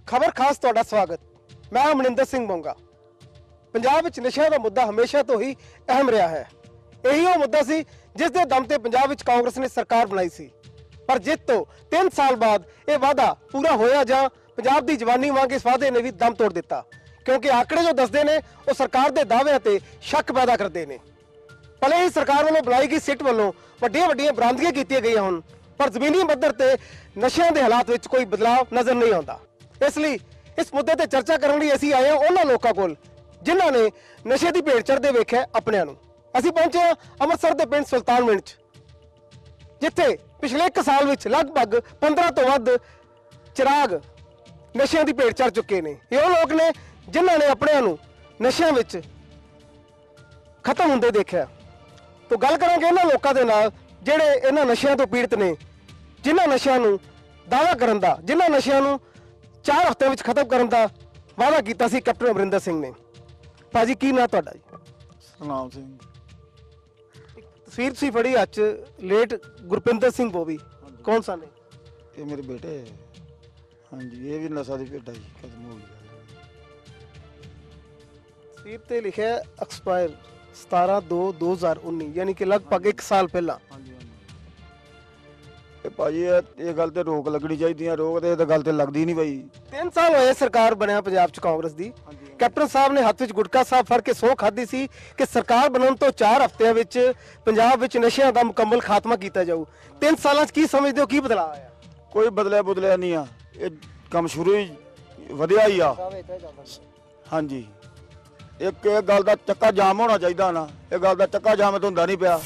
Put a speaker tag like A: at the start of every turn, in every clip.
A: खबर खास तुहाडा स्वागत। मैं अमरिंदर सिंह मोंगा। पंजाब विच नशे का मुद्दा हमेशा तो ही अहम रहा है। यही वो मुद्दा सी जिस दे दम ते पंजाब विच कांग्रेस ने सरकार बनाई सी। पर जित तो 3 साल बाद यह वादा पूरा होया जां पंजाब दी जवानी वांग इस वादे ने भी दम तोड़ दिता, क्योंकि आंकड़े जो दसदे ने वो सरकार दे दाअविਆਂ ते शक पैदा करते हैं। भले ही सरकार वालों बुलाई गई सिट वालों वड्डियां बरामदगियां कीतियां गईयां होण, पर जमीनी पੱਧਰ ते नशिਆਂ ਦੇ ਹਾਲਾਤ ਵਿੱਚ कोई बदलाव नजर नहीं आता। इसलिए इस मुद्दे ते चर्चा करने लिए ਅਸੀਂ ਆਏ ਹਾਂ ਉਹਨਾਂ ਲੋਕਾਂ ਕੋਲ ਜਿਨ੍ਹਾਂ ਨੇ ਨਸ਼ੇ ਦੀ ਭੇਟ ਚੜ੍ਹਦੇ ਵੇਖਿਆ ਆਪਣਿਆਂ ਨੂੰ। ਅਸੀਂ ਪਹੁੰਚੇ ਹਾਂ ਅੰਮ੍ਰਿਤਸਰ ਦੇ ਪਿੰਡ ਸੁਲਤਾਨਵਿੰਡ 'ਚ, ਜਿੱਥੇ ਪਿਛਲੇ 1 ਸਾਲ ਵਿੱਚ ਲਗਭਗ 15 ਤੋਂ ਵੱਧ ਚਿਰਾਗ ਨਸ਼ਿਆਂ ਦੀ ਭੇਟ ਚੜ੍ਹ ਚੁੱਕੇ ਨੇ। ਇਹ ਉਹ ਲੋਕ ਨੇ ਜਿਨ੍ਹਾਂ ਨੇ ਆਪਣਿਆਂ ਨੂੰ ਨਸ਼ਿਆਂ ਵਿੱਚ ਖਤਮ ਹੁੰਦੇ ਦੇਖਿਆ। तो गल करांगे इन्हां लोकां दे नाल जिहड़े इन्हां नशिਆਂ ਤੋਂ पीड़ित ने, जिन्हां नशिਆਂ ਨੂੰ दावा करन दा, जिन्हां नशिਆਂ ਨੂੰ 4 हफ्ते ਵਿੱਚ खत्म करन दा वादा कीता सी कैप्टन अमरिंदर सिंह ने। भाजी की नाम तुहाडा जी?
B: सतनाम सिंह।
A: तस्वीर तुसीं फड़ी अच लेट गुरपिंदर सिंह बोवी कौन सा ने?
B: ये मेरे बेटे है। हाँ जी, ये भी नशा की भेटा ही खत्म हो गया।
A: तस्वीर ते लिखिਆ एक्सपायर 17/2/2019 यानी कि लगभग 1 साल पहला।
B: हाँ जी, हाँ जी। भाजी ये गल ते रोक लगनी चाहिए, रोक तो गल ते लगती नहीं भाई।
A: 3 साल होए सरकार बनया पंजाब च कांग्रेस दी। कैप्टन साहब ने हत्थ विच गुटका साहब फड़ के सौं खाधी सी कि सरकार बनन तो 4 हफ्तिਆਂ ਵਿੱਚ पंजाब विच नशिਆਂ ਦਾ मुकम्मल खात्मा ਕੀਤਾ ਜਾਊ। 3 ਸਾਲਾਂ 'ਚ ਕੀ ਸਮਝਦੇ ਹੋ ਕੀ ਬਦਲਾਅ ਆਇਆ?
B: कोई बदलिया नहीं आ, ये काम शुरू ही वधिया ही आ। हाँ जी, एक गल का चक्का जाम होना चाहिए ना, एक गल का चक्का जाम तो होंदा नहीं पिया।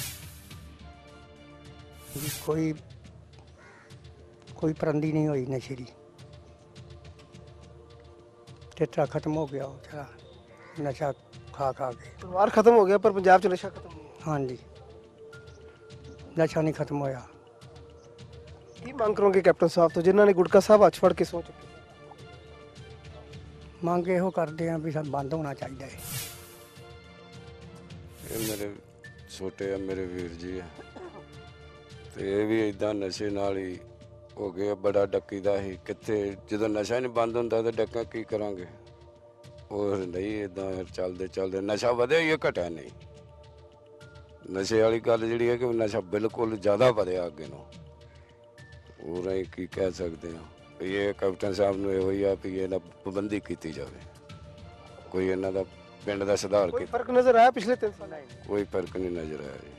C: कोई परंदी नहीं हुई नशे की। चिट्टा खत्म हो गया, चला नशा खा के
A: परिवार खत्म हो गया पर पंजाब च नशा खत्म नहीं होया।
C: हाँ जी, नशा नहीं खत्म होया।
A: की मांग करोगे कैप्टन साहब तो जिन्होंने गुटका साहब हथ फड़ के सो चुके?
C: ਮੰਗ ਇਹੋ ਕਰਦੇ ਆ ਵੀ ਸਾਨੂੰ ਬੰਦ ਹੋਣਾ ਚਾਹੀਦਾ ਹੈ।
D: ਇਹ ਮੇਰੇ ਛੋਟੇ ਆ ਮੇਰੇ ਵੀਰ ਜੀ ਆ ਤੇ ਇਹ ਵੀ ਇਦਾਂ ਨਸ਼ੇ ਨਾਲ ਹੀ ਹੋ ਗਏ। ਬੜਾ ਡੱਕੀਦਾ ਸੀ ਕਿੱਥੇ, ਜਦੋਂ ਨਸ਼ਾ ਨਹੀਂ ਬੰਦ ਹੁੰਦਾ ਤਾਂ ਡੱਕਾ ਕੀ ਕਰਾਂਗੇ। ਹੋਰ ਨਹੀਂ ਇਦਾਂ ਚੱਲਦੇ ਨਸ਼ਾ ਵਧਿਆ ਹੀ ਘਟਿਆ ਨਹੀਂ। ਨਸ਼ੇ ਵਾਲੀ ਗੱਲ ਜਿਹੜੀ ਹੈ ਕਿ ਨਸ਼ਾ ਬਿਲਕੁਲ ਜ਼ਿਆਦਾ ਵਧਿਆ ਅੱਗੇ ਨੂੰ। ਹੋਰ ਅਸੀਂ ਕੀ ਕਹਿ ਸਕਦੇ ਹਾਂ। ਇਹ ਕੈਪਟਨ ਸਾਹਿਬ ਨੂੰ ਇਹੋ ਹੀ ਆ ਵੀ ਇਹਦਾ ਪਾਬੰਦੀ ਕੀਤੀ ਜਾਵੇ, ਕੋਈ ਇਹਨਾਂ ਦਾ ਪਿੰਡ ਦਾ ਸੁਧਾਰ
A: कोई
D: ਕੀਤਾ।
A: फर्क नजर आया पिछले 3 साल?
D: ਕੋਈ ਫਰਕ ਨਹੀਂ ਨਜ਼ਰ ਆਇਆ ਜੀ,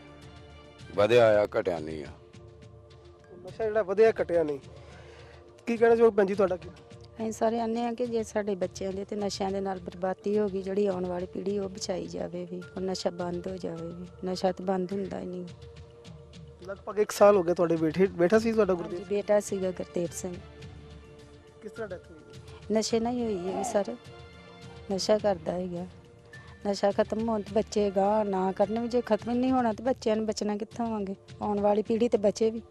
D: ਵਧਿਆ ਆ ਘਟਿਆ ਨਹੀਂ ਆ।
A: ਨਸ਼ਾ ਜਿਹੜਾ ਵਧਿਆ ਘਟਿਆ ਨਹੀਂ। ਕੀ ਕਹਿਣਾ ਚਾਹੋ ਭੈਣ ਜੀ ਤੁਹਾਡਾ? ਕੀ
E: ਅਸੀਂ ਸਾਰੇ ਆਨੇ ਆ ਕਿ ਜੇ ਸਾਡੇ ਬੱਚਿਆਂ ਦੇ ਤੇ ਨਸ਼ਿਆਂ ਦੇ ਨਾਲ ਬਰਬਾਦੀ ਹੋ ਗਈ, ਜਿਹੜੀ ਆਉਣ ਵਾਲੀ ਪੀੜ੍ਹੀ ਉਹ ਬਚਾਈ ਜਾਵੇ ਵੀ, ਉਹ ਨਸ਼ਾ ਬੰਦ ਹੋ ਜਾਵੇ ਵੀ। ਨਸ਼ਾ ਤਾਂ ਬੰਦ ਹੁੰਦਾ ਹੀ ਨਹੀਂ।
A: ਲਗਭਗ 1 ਸਾਲ ਹੋ ਗਿਆ ਤੁਹਾਡੇ ਬੇਟਾ ਸੀ ਤੁਹਾਡਾ
E: ਹਾਂਜੀ,
A: ਗੁਰਦੀਪ?
E: ਬੇਟਾ ਸੀਗਾ ਗੁਰਤੇਜ ਸਿੰਘ।
A: ਕਿਸ ਤਰ੍ਹਾਂ ਡੈਥ ਹੋਈ?
E: ਨਸ਼ੇ ਨਾਲ ਹੀ ਹੋਈ ਹੈ ਸਰ, ਨਸ਼ਾ ਕਰਦਾ ਹੈਗਾ। ਨਸ਼ਾ ਖਤਮ ਹੋਣ ਤੇ ਬੱਚੇ ਗਾਹ ਨਾ ਕਰਨ ਵੀ, ਜੇ ਖਤਮ ਹੀ ਨਹੀਂ ਹੋਣਾ ਤੇ ਬੱਚਿਆਂ ਨੂੰ ਬਚਣਾ ਕਿੱਥੋਂ ਆਵਾਂਗੇ? ਆਉਣ ਵਾਲੀ ਪੀੜ੍ਹੀ ਤੇ ਬਚੇ ਵੀ।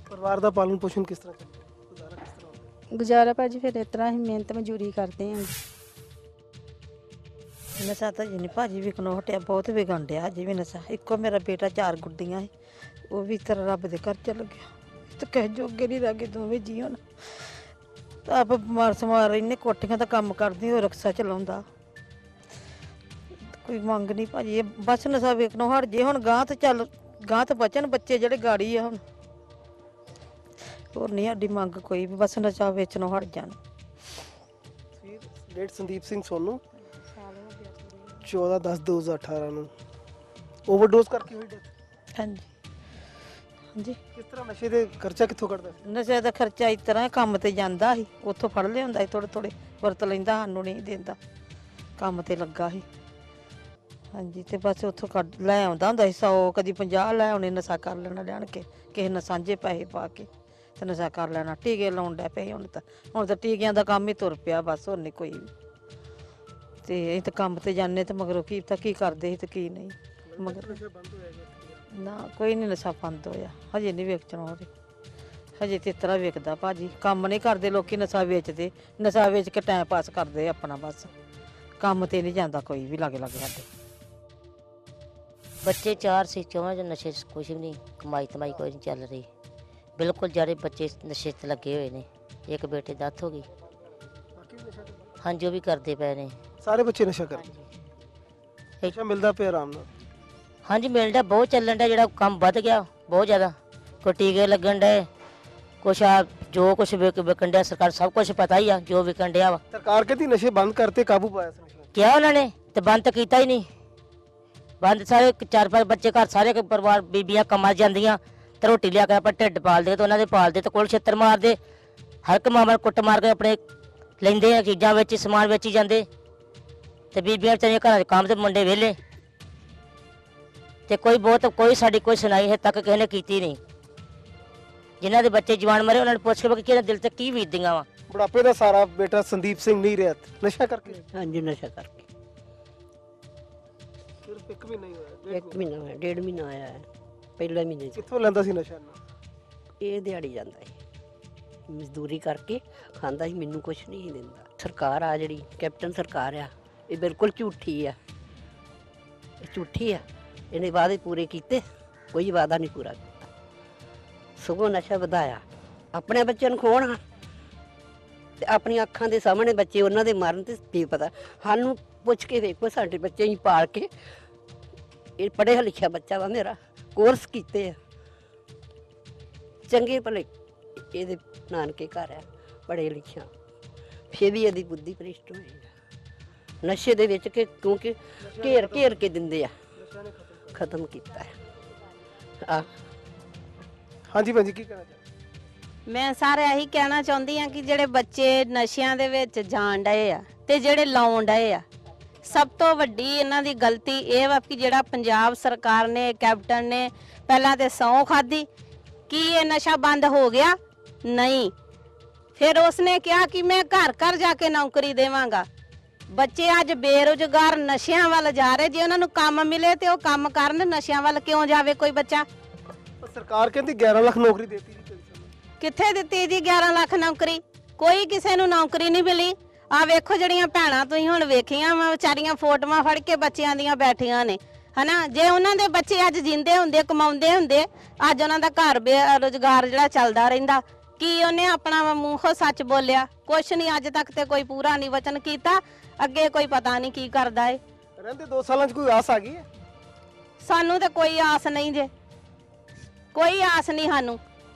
A: ਪਰਿਵਾਰ ਦਾ ਪਾਲਣ ਪੋਸ਼ਣ ਕਿਸ ਤਰ੍ਹਾਂ ਚੱਲਦਾ? ਗੁਜ਼ਾਰਾ ਕਿਸ ਤਰ੍ਹਾਂ ਹੁੰਦਾ?
E: ਗੁਜ਼ਾਰਾ ਭਾਜੀ ਫਿਰ ਇਸ ਤਰ੍ਹਾਂ ਹੀ ਮਿਹਨਤ ਮਜ਼ਦੂਰੀ ਕਰਦੇ ਹਾਂ।
F: ਨਸ਼ਾ ਤਾਂ ਜੀ ਨਹੀਂ ਭਾਜੀ ਵਿਕਣੋਂ ਹਟਿਆ, ਬਹੁਤ ਵਿਕਣ ਡਿਆ ਅਜੇ ਵੀ ਨਸ਼ਾ। ਇੱਕੋ ਮੇਰਾ ਬੇਟਾ 4 ਗੁੱਡੀਆਂ ਸੀ, ਉਹ ਵੀ ਤਰ੍ਹਾਂ ਰੱਬ ਦੇ ਘਰ ਚਲ ਗਿਆ। ਤੇ ਕਹਿ ਜੋਗੇ ਨਹੀਂ ਰਹਿ ਗਏ ਦੋਵੇਂ ਜੀ। ਹੁਣ ਆਪ ਬਿਮਾਰ ਸਮਾਰ ਰਹਿੰਦੇ, ਕੋਠੀਆਂ ਦਾ ਕੰਮ ਕਰਦੀ, ਉਹ ਰਕਸ਼ਾ ਚਲਾਉਂਦਾ। ਕੋਈ ਮੰਗ ਨਹੀਂ ਭਾਜੀ, ਇਹ ਬਸ ਨਸ਼ਾ ਵੇਖਣੋਂ ਹਟ ਜੇ। ਹੁਣ ਗਾਂ ਤੇ ਬਚਣ ਬੱਚੇ ਜਿਹੜੇ ਗਾੜੀ ਆ। ਹੁਣ ਹੋਰ ਨਹੀਂ ਸਾਡੀ ਮੰਗ ਕੋਈ ਵੀ, ਬਸ ਨਸ਼ਾ ਵੇਚਣੋਂ ਹਟ ਜਾਣ।
A: ਲੇਟ ਸੰਦੀਪ ਸਿੰਘ ਸੋਨੂ 14/10/2018 ਨੂੰ ਓਵਰਡੋਜ਼ ਕਰਕੇ ਹੋਈ ਡੈਥ।
F: ਹਾਂਜੀ ਹਾਂਜੀ।
A: ਕਿਸ ਤਰ੍ਹਾਂ ਨਸ਼ੇ ਦੇ ਖਰਚਾ ਕਿੱਥੋਂ ਕੱਢਦਾ ਸੀ?
F: ਨਸ਼ੇ ਦਾ ਖਰਚਾ ਇਸ ਤਰ੍ਹਾਂ ਕੰਮ ਤੇ ਜਾਂਦਾ ਸੀ, ਉੱਥੋਂ ਫੜ ਲਿਆਉਂਦਾ ਸੀ, ਥੋੜ੍ਹੇ ਵਰਤ ਲੈਂਦਾ, ਸਾਨੂੰ ਨਹੀਂ ਦਿੰਦਾ। ਕੰਮ ਤੇ ਲੱਗਾ ਸੀ। ਹਾਂਜੀ, ਤੇ ਬਸ ਉੱਥੋਂ ਕੱਢ ਲੈ ਆਉਂਦਾ ਹੁੰਦਾ ਸੀ 100, ਕਦੀ 50 ਲੈ ਆਉਣੇ। ਨਸ਼ਾ ਕਰ ਲੈਣਾ ਲਿਆਣ ਕੇ, ਕਿਸੇ ਨੇ ਸਾਂਝੇ ਪੈਸੇ ਪਾ ਕੇ ਤੇ ਨਸ਼ਾ ਕਰ ਲੈਣਾ। ਟੀਕੇ ਲਾਉਣ ਡੈ ਪਏ ਹੁਣ ਤਾਂ ਟੀਕਿਆਂ ਦਾ ਕੰਮ ਹੀ ਤੁਰ ਪਿਆ ਬਸ, ਹੋਰ ਨਹੀਂ ਕੋਈ ਵੀ। ਤੇ ਅਸੀਂ ਤਾਂ ਕੰਮ ਤੇ ਜਾਂਦੇ ਤੇ ਮਗਰੋਂ ਕੀ ਪਤਾ ਕੀ ਕਰਦੇ ਸੀ ਤੇ ਕੀ ਨਹੀਂ। ਮਗਰ ਨਾ ਕੋਈ ਨਹੀਂ ਨਸ਼ਾ ਬੰਦ ਹੋਇਆ, ਹਜੇ ਨਹੀਂ ਵੇਚਣ ਹੋ ਰਹੀ। ਹਜੇ ਤੇ ਇਸ ਤਰ੍ਹਾਂ ਵੇਚਦਾ ਭਾਜੀ, ਕੰਮ ਨਹੀਂ ਕਰਦੇ ਲੋਕੀ, ਨਸ਼ਾ ਵੇਚਦੇ। ਨਸ਼ਾ ਵੇਚ ਕੇ ਟਾਈਮ ਪਾਸ ਕਰਦੇ ਆਪਣਾ, ਬਸ ਕੰਮ ਤੇ ਨਹੀਂ ਜਾਂਦਾ ਕੋਈ ਵੀ ਲਾਗੇ ਸਾਡੇ।
G: ਬੱਚੇ 4 ਸੀ, 4 ਚ ਨਸ਼ੇ ਕੁਛ ਵੀ ਨਹੀਂ, ਕਮਾਈ ਧਮਾਈ ਕੋਈ ਨਹੀਂ ਚੱਲ ਰਹੀ। ਬਿਲਕੁਲ ਜਿਹੜੇ ਬੱਚੇ ਨਸ਼ੇ 'ਤੇ ਲੱਗੇ ਹੋਏ ਨੇ। ਇੱਕ ਬੇਟੇ ਦੀ ਡੈਥ ਹੋ ਗਈ, ਹਾਂਜੀ ਉਹ ਵੀ ਕਰਦੇ ਪਏ ਨੇ।
A: ਸਾਰੇ ਬੱਚੇ ਨਸ਼ਾ ਕਰਦੇ
G: ਹਾਂਜੀ
A: ਨਸ਼ਾ ਮਿਲਦਾ ਪਿਆ ਆਰਾਮ ਨਾਲ?
G: ਹਾਂਜੀ ਮਿਲਦਾ, ਬਹੁਤ ਚੱਲਣ ਦਾ, ਜਿਹੜਾ ਕੰਮ ਵੱਧ ਗਿਆ ਬਹੁਤ ਜ਼ਿਆਦਾ। ਕੋਈ ਟੀਕੇ ਲੱਗਣ ਡਏ, ਕੁਛ ਆ ਜੋ ਕੁਛ ਵਿਕਣ ਡਿਆ, ਸਰਕਾਰ ਸਭ ਕੁਛ ਪਤਾ ਹੀ ਆ ਜੋ ਵਿਕਣ ਡਿਆ ਵਾ।
A: ਸਰਕਾਰ ਕਹਿੰਦੀ ਨਸ਼ੇ ਬੰਦ ਕਰਤੇ, ਕਾਬੂ ਪਾਇਆ ਸੀ ਨਸ਼ੇ।
G: ਕਿਹਾ ਉਹਨਾਂ ਨੇ ਤੇ ਬੰਦ ਤਾਂ ਕੀਤਾ ਹੀ ਨਹੀਂ। ਬੰਦ ਸਾਰੇ 4-5 ਬੱਚੇ ਘਰ, ਸਾਰੇ ਪਰਿਵਾਰ, ਬੀਬੀਆਂ ਕੰਮਾਂ ਜਾਂਦੀਆਂ ਤੇ ਰੋਟੀ ਲਿਆ ਕੇ ਆਪਾਂ ਢਿੱਡ ਪਾਲਦੇ ਤੇ ਉਹਨਾਂ ਦੇ ਪਾਲਦੇ ਤੇ ਕੋਲ ਛਿੱਤਰ ਮਾਰਦੇ। ਹਰ ਇੱਕ ਮਾਂ ਕੁੱਟ ਮਾਰ ਕੇ ਆਪਣੇ ਲੈਂਦੇ ਆ ਚੀਜ਼ਾਂ ਵਿੱਚ, ਸਮਾਨ ਵੇਚੀ ਜਾਂਦੇ ਤੇ ਬੀਬੀਆਂ ਵਿਚਾਰੀਆਂ ਘਰਾਂ ਦੇ ਕੰਮ ਤੇ ਮੁੰਡੇ ਵਿਹਲੇ। ਤੇ ਕੋਈ ਸਾਡੀ ਕੋਈ ਸੁਣਾਈ ਹੈ ਤੱਕ ਕਿਸੇ ਨੇ ਕੀਤੀ ਨਹੀਂ। ਜਿਨ੍ਹਾਂ ਦੇ ਬੱਚੇ ਜਵਾਨ ਮਰੇ ਉਹਨਾਂ ਨੂੰ ਪੁੱਛ ਕੇ ਕਿ ਦਿਲ ਤੇ ਕੀ ਬੀਤਦੀਆਂ ਵਾ।
A: ਬੁਢਾਪੇ ਦਾ ਸਾਰਾ ਬੇਟਾ ਸੰਦੀਪ ਸਿੰਘ ਨਹੀਂ ਰਿਹਾ ਨਸ਼ਾ ਕਰਕੇ।
H: ਹਾਂਜੀ ਨਸ਼ਾ ਕਰਕੇ
A: ਸਿਰਫ 1 ਮਹੀਨਾ ਹੀ ਹੋਇਆ,
H: 1 ਮਹੀਨਾ ਹੋਇਆ, 1.5 ਮਹੀਨਾ ਆਇਆ ਹੈ। ਪਹਿਲੇ ਮਹੀਨੇ 'ਚ
A: ਕਿੱਥੋਂ ਲੈਂਦਾ ਸੀ ਨਸ਼ਾ?
H: ਇਹ ਦਿਹਾੜੀ ਜਾਂਦਾ ਹੈ, ਮਜ਼ਦੂਰੀ ਕਰਕੇ ਖਾਂਦਾ ਸੀ, ਮੈਨੂੰ ਕੁਝ ਨਹੀਂ ਦਿੰਦਾ। ਸਰਕਾਰ ਆ ਜਿਹੜੀ ਕੈਪਟਨ ਸਰਕਾਰ ਆ, ਇਹ ਬਿਲਕੁਲ ਝੂਠੀ ਆ, ਇਹ ਝੂਠੀ ਆ। ਇਹਨੇ ਵਾਅਦੇ ਪੂਰੇ ਕੀਤੇ, ਕੋਈ ਵਾਅਦਾ ਨਹੀਂ ਪੂਰਾ ਕੀਤਾ, ਸਗੋਂ ਨਸ਼ਾ ਵਧਾਇਆ। ਆਪਣੇ ਬੱਚਿਆਂ ਨੂੰ ਖਵਾਉਣਾ ਤੇ ਆਪਣੀਆਂ ਅੱਖਾਂ ਦੇ ਸਾਹਮਣੇ ਬੱਚੇ ਉਹਨਾਂ ਦੇ ਮਰਨ ਤੇ ਕੀ ਪਤਾ। ਸਾਨੂੰ ਪੁੱਛ ਕੇ ਵੇਖੋ, ਸਾਡੇ ਬੱਚੇ ਹੀ ਪਾਲ ਕੇ, ਇਹ ਪੜ੍ਹਿਆ ਲਿਖਿਆ ਬੱਚਾ ਵਾ ਮੇਰਾ, ਕੋਰਸ ਕੀਤੇ ਆ, ਚੰਗੇ ਭਲੇ ਇਹਦੇ ਨਾਨਕੇ ਘਰ ਆ, ਪੜ੍ਹੇ ਲਿਖਿਆ, ਫਿਰ ਵੀ ਇਹਦੀ ਬੁੱਧੀ ਭ੍ਰਿਸ਼ਟ ਹੋਈ ਆ ਨਸ਼ੇ ਦੇ ਵਿੱਚ ਕਿ ਕਿਉਂਕਿ ਘੇਰ ਕੇ ਦਿੰਦੇ ਆ, ਖਤਮ ਕੀਤਾ ਹੈ ਆ।
A: ਹਾਂਜੀ ਭੈਣ ਜੀ, ਕੀ ਕਹਿਣਾ ਚਾਹੁੰਦੇ?
I: ਮੈਂ ਸਾਰੇ ਇਹੀ ਕਹਿਣਾ ਚਾਹੁੰਦੀ ਆ ਕਿ ਜਿਹੜੇ ਬੱਚੇ ਨਸ਼ਿਆਂ ਦੇ ਵਿੱਚ ਜਾਣ ਡਏ ਆ ਤੇ ਜਿਹੜੇ ਲਾਉਣ ਡਏ ਆ, ਸਭ ਤੋਂ ਵੱਡੀ ਇਹਨਾਂ ਦੀ ਗਲਤੀ ਇਹ ਵਾ ਕਿ ਜਿਹੜਾ ਪੰਜਾਬ ਸਰਕਾਰ ਨੇ, ਕੈਪਟਨ ਨੇ ਪਹਿਲਾਂ ਤੇ ਸਹੁੰ ਖਾਧੀ ਕਿ ਇਹ ਨਸ਼ਾ ਬੰਦ ਹੋ ਗਿਆ, ਨਹੀਂ। ਫਿਰ ਉਸਨੇ ਕਿਹਾ ਕਿ ਮੈਂ ਘਰ ਘਰ ਜਾ ਕੇ ਨੌਕਰੀ ਦੇਵਾਂਗਾ। ਬੱਚੇ ਅੱਜ ਬੇਰੁਜ਼ਗਾਰ ਨਸ਼ਿਆਂ ਵੱਲ ਜਾ ਰਹੇ। ਜੇ ਉਹਨਾਂ ਨੂੰ ਕੰਮ ਮਿਲੇ ਤੇ ਉਹ ਕੰਮ ਕਰਨ, ਨਸ਼ਿਆਂ ਵੱਲ ਕਿਉਂ ਜਾਵੇ ਕੋਈ ਬੱਚਾ?
A: ਸਰਕਾਰ ਕਹਿੰਦੀ 11 ਲੱਖ ਨੌਕਰੀ ਦੇਤੀ ਜੀ।
I: ਕਿੱਥੇ ਦਿੱਤੀ ਜੀ 11 ਲੱਖ ਨੌਕਰੀ? ਕੋਈ ਕਿਸੇ ਨੂੰ ਨੌਕਰੀ ਨਹੀਂ ਮਿਲੀ। ਆ ਵੇਖੋ ਜਿਹੜੀਆਂ ਭੈਣਾਂ ਤੁਸੀਂ ਹੁਣ ਵੇਖੀਆਂ ਵਾ, ਵਿਚਾਰੀਆਂ ਫੋਟੋਆਂ ਫੜ ਕੇ ਬੱਚਿਆਂ ਦੀਆਂ ਬੈਠੀਆਂ ਨੇ, ਹਨਾ। ਜੇ ਉਹਨਾਂ ਦੇ ਬੱਚੇ ਅੱਜ ਜਿੰਦੇ ਹੁੰਦੇ, ਕਮਾਉਂਦੇ ਹੁੰਦੇ, ਅੱਜ ਉਹਨਾਂ ਦਾ ਘਰ ਬੇਰੁਜ਼ਗਾਰ ਜਿਹੜਾ ਚੱਲਦਾ ਰਹਿੰਦਾ। ਕੀ ਉਹਨੇ ਆਪਣਾ ਮੂੰਹੋਂ ਸੱਚ ਬੋਲਿਆ? ਕੁਛ ਨਹੀਂ, ਅੱਜ ਤੱਕ ਤੇ ਕੋਈ ਪੂਰਾ ਨਹੀਂ ਵਚਨ ਕੀਤਾ। ਅੱਗੇ ਕੋਈ ਪਤਾ ਨਹੀਂ ਕੀ ਕਰਦਾ ਏ।
A: ਰਹਿੰਦੇ 2 ਸਾਲਾਂ 'ਚ ਕੋਈ ਆਸ ਆ ਗਈ ਹੈ?
I: ਸਾਨੂੰ ਤੇ ਕੋਈ ਆਸ ਨਹੀਂ ਜੇ, ਕੋਈ ਆਸ ਨਹੀਂ ਸਾਨੂੰ।